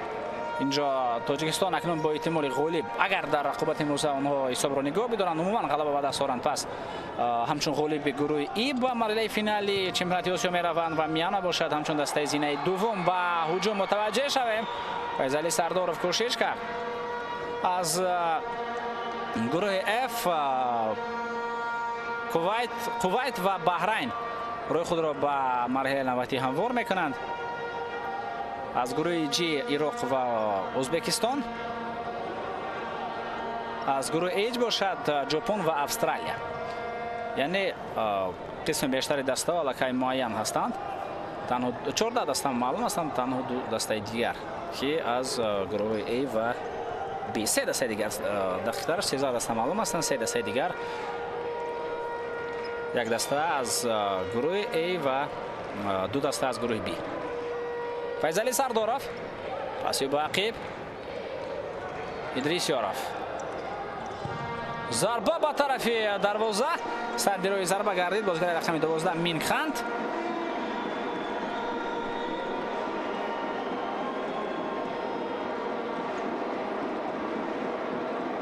инҷо Тоҷикистон акнун бо эҳтимоли ғолиб, агар дар рақобати имрӯза онҳо ҳисобро нигоҳ бидоранд, умуман ғалаба ба даст оранд. Пас ҳамчун ғолиби гурӯҳи И ба марҳилаи финали чемпионати Осиё мераванд ва Мянма бошад ҳамчун дастаи зинаи дуввум. Ба ҳуҷум мутаваҷҷеҳ шавем. Файзали Сардоров кӯшиш кард аз гурӯҳи F Кувайт ва Баҳрайн роҳи худро ба марҳилаи навбатӣ ҳамвор мекунанд. аз гурӯҳи G Ироқ ва Ӯзбекистон. аз гурӯҳи H бошад Ҷопон ва Австралия. яъне қисми бештари даста аллакай муайян ҳастанд. танҳо 14 даста маълум ҳастанд, танҳо ду дастаи дигар ки аз гурӯҳи A ва B. 3 дастаи дигар, дақиқтараш 13 даста маълум ҳастанд, 3 дастаи дигар. як даста аз гурӯҳи A ва ду даста аз гурӯҳи B. Файзали Сардоров, паси ба ақиб Идрисёров. Зарба ба тарафи дарвоза, садирои зарба гардид бозигари рақами 12 Минханд.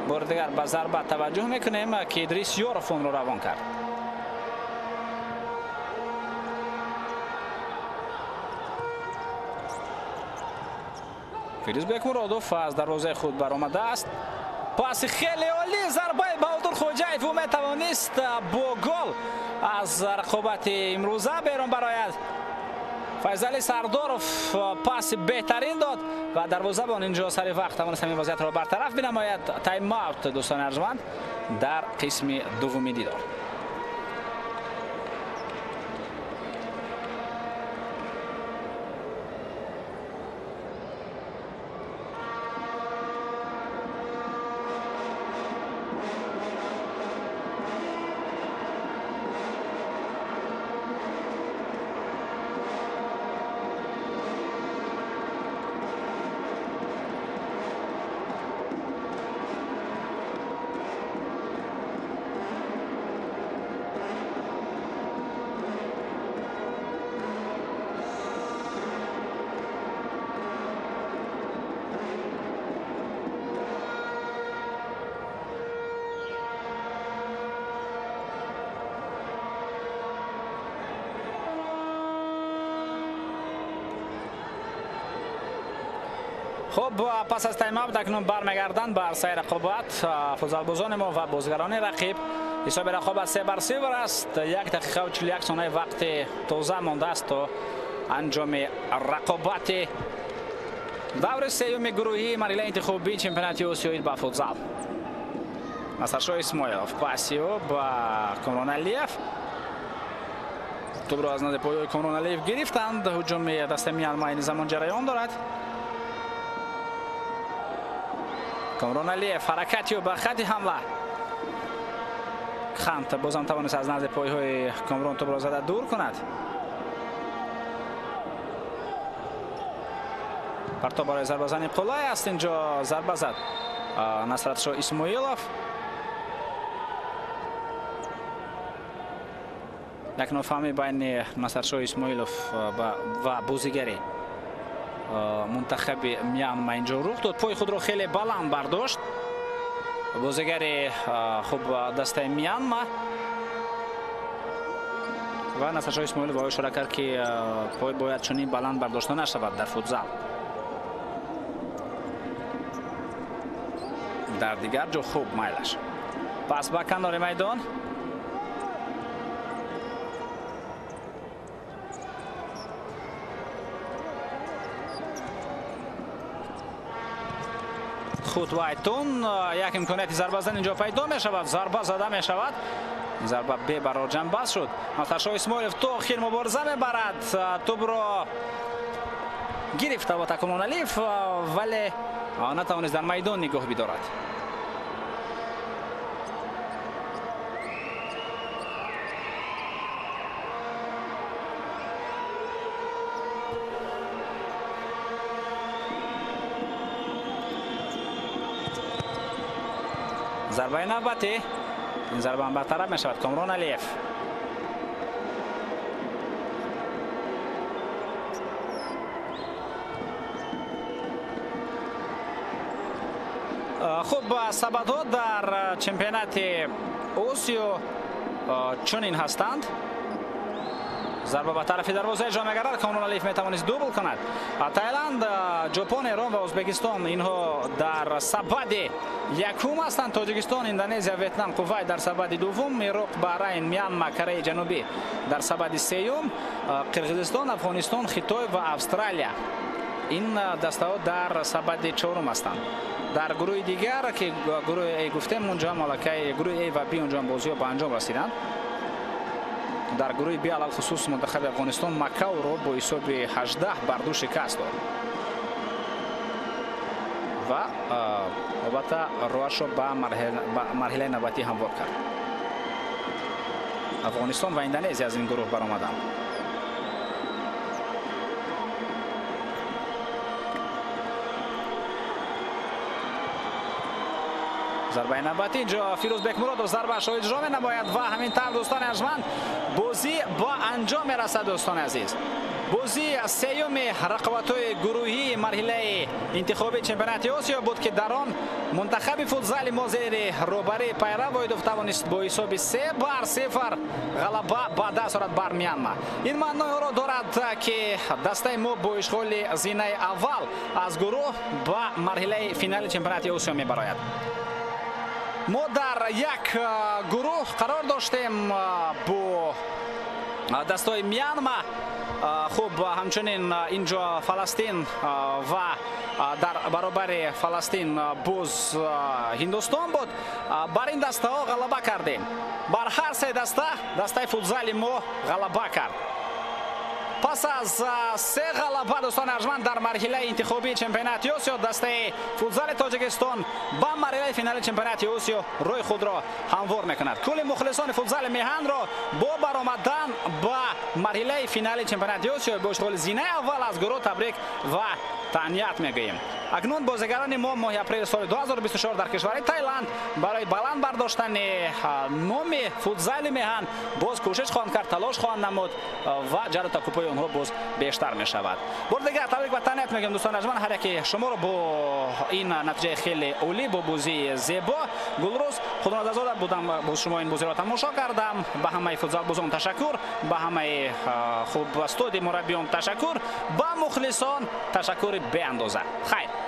бори дигар ба зарба таваҷҷӯҳ мекунем ки Идрисёров онро равон кард. Фирӯзбек Муродов аз дарвозаи худ баромадааст. паси хеле олӣ, зарбаи Баҳодур Хоҷаев ӯ метавонист бо гол аз рақобати имрӯза берун барояд. Файзали Сардоров паси беҳтарин дод ва дарвозабон инҷо сари вақт тавонист ҳамин вазъиятро бартараф бинамояд. тайм-аут дӯстони арҷманд дар қисми дуввуми дидор. خب پس از تایم اوت اکنون برمیگردند بر سر رقابت فوتبالبازان ما و بازیگران رقیب. حساب رقابت 3-0 است. 1 دقیقه و 41 ثانیه وقت تازه مانده است تا انجام رقابت دور سوم گروهی مرحله انتخابی چمپیونات آسیایی با فوتبال. نصرشاه اسماعیلوف پاسیو با کامران علیف. توپ را از نزد پای کامران علیف گرفتند. هجوم دست میانمار این زمان جریان دارد. کامران علیف حرکتی و به خط حمله. خانت بازم توانست از نزد پایهای کامران توپ را زده دور کند. پرتاب برای ضربه زنی قلای است. اینجا ضربه زد نصرتشاه اسماعیلوف. یک نفهمی بین نصرتشاه اسماعیلوف و بازیگری منتخب میانمار اینجا رخ داد. پای خود را خیلی بلند برداشت بازیگر خوب دسته میانمار و نصرشاه اسماعیلوف با اشاره کرد که پای باید چنین بلند برداشته نشود در فوتزال. در دیگر جا خوب مایلش. پس با کنار میدان خود وایتون یک امکانیت ضربه زدن اینجا پیدا می شود. ضربه زده می شود. зарба бебарор ҷанбаст шуд. Мусташои Исмоилов то охир мубориза мебарад. тӯбро гирифт Абутакумон Алиев, вале натавонист дар майдон нигоҳ бидорад. зарбаи навбатӣ. ин зарба бартараб мешавад. Комрон Алиев. хуб, сабадҳо дар чемпионати Осиё чунин ҳастанд. зарба ба тарафи дарвозаи ҷо мегарад. Комрон Алиев метавонист дубл кунад. Таиланд, Ҷопон, Эрон ва Ӯзбекистон инҳо дар сабади якум ҳастанд. Тоҷикистон, Индонезия, Ветнам, Кувайт дар сабади дуввум, Ироқ, Баҳрайн, Мянма, Кореяи Ҷанубӣ дар сабади сеюм, Қирғизистон, Афғонистон, Хитой ва Австралия ин дастаҳо дар сабади чорум ҳастанд. дар гурӯҳи дигар ки гурӯҳи гуфтем онҷоам аллакай гурӯҳи А ва Б онҷоам бозиҳо ба анҷом расиданд. дар гурӯҳи Б алалхусус мунтахаби Афғонистон Макауро бо ҳисоби 18-2 шикаст дод ва албатта роҳашро ба марҳилаи навбатӣ ҳамвор кард. Афғонистон ва Индонезия аз ин гурӯҳ баромаданд. зарбаи навбатӣ ҷо Фирӯзбек Муродов зарбаашро иҷро менамояд ва ҳамин тавр дӯстони арҷманд бозӣ ба анҷом мерасад. дӯстони азиз, бозӣ сеюми рақобатҳои гурӯҳии марҳилаи интихобии чемпионати Осиё буд ки дар он мунтахаби футзали мо зери роҳбарии Пайрав Воидов тавонист бо ҳисоби 3-0 ғалаба ба даст орад бар Мянма. ин маънои онро дорад ки дастаи мо бо ишғоли зинаи аввал аз гурӯҳ ба марҳилаи финали чемпионати Осиё мебарояд. мо дар як гурӯҳ қарор доштем бо дастаи Мянма. хуб, ҳамчунин инҷо Фаластин ва дар баробари Фаластин боз Ҳиндустон буд. бар ин дастаҳо ғалаба кардем. бар ҳар се дастаи футзали мо ғалаба кард. пас аз 3 ғалаба дӯстони арҷманд дар марҳилаи интихобии чемпионати Осиё, дастаи футзали Тоҷикистон ба марҳилаи финалии чемпионати Осиё рӯи худро ҳамвор мекунад. кулли мухлисони футзали меҳанро бо баромадан ба марҳилаи финалии чемпионати Осиё бо ишғоли зинаи аввал аз гурӯҳ табрик ва таҳният мегӯем. акнун бозигарони мо моҳи апрели соли 2024 дар кишвари Таиланд барои баланд бардоштани номи футзали меҳан боз кӯшиш хоҳанд кард, талош хоҳанд намуд ва ҷаҳда купаи онҳо боз бештар мешавад. бор дигар табрик ва таҳният мегӯем дӯстони арҷманд ҳар яке шуморо бо ин натиҷаи хеле олӣ, бо бозии зебо. Гулрӯз Худоназарзода будам, бо шумо ин бозиро тамошо кардам. ба ҳамаи футзалбозон ташаккур, ба ҳамаи хуб студии мураббиён ташаккур, ба мухлисон ташаккури беандоза. хайр.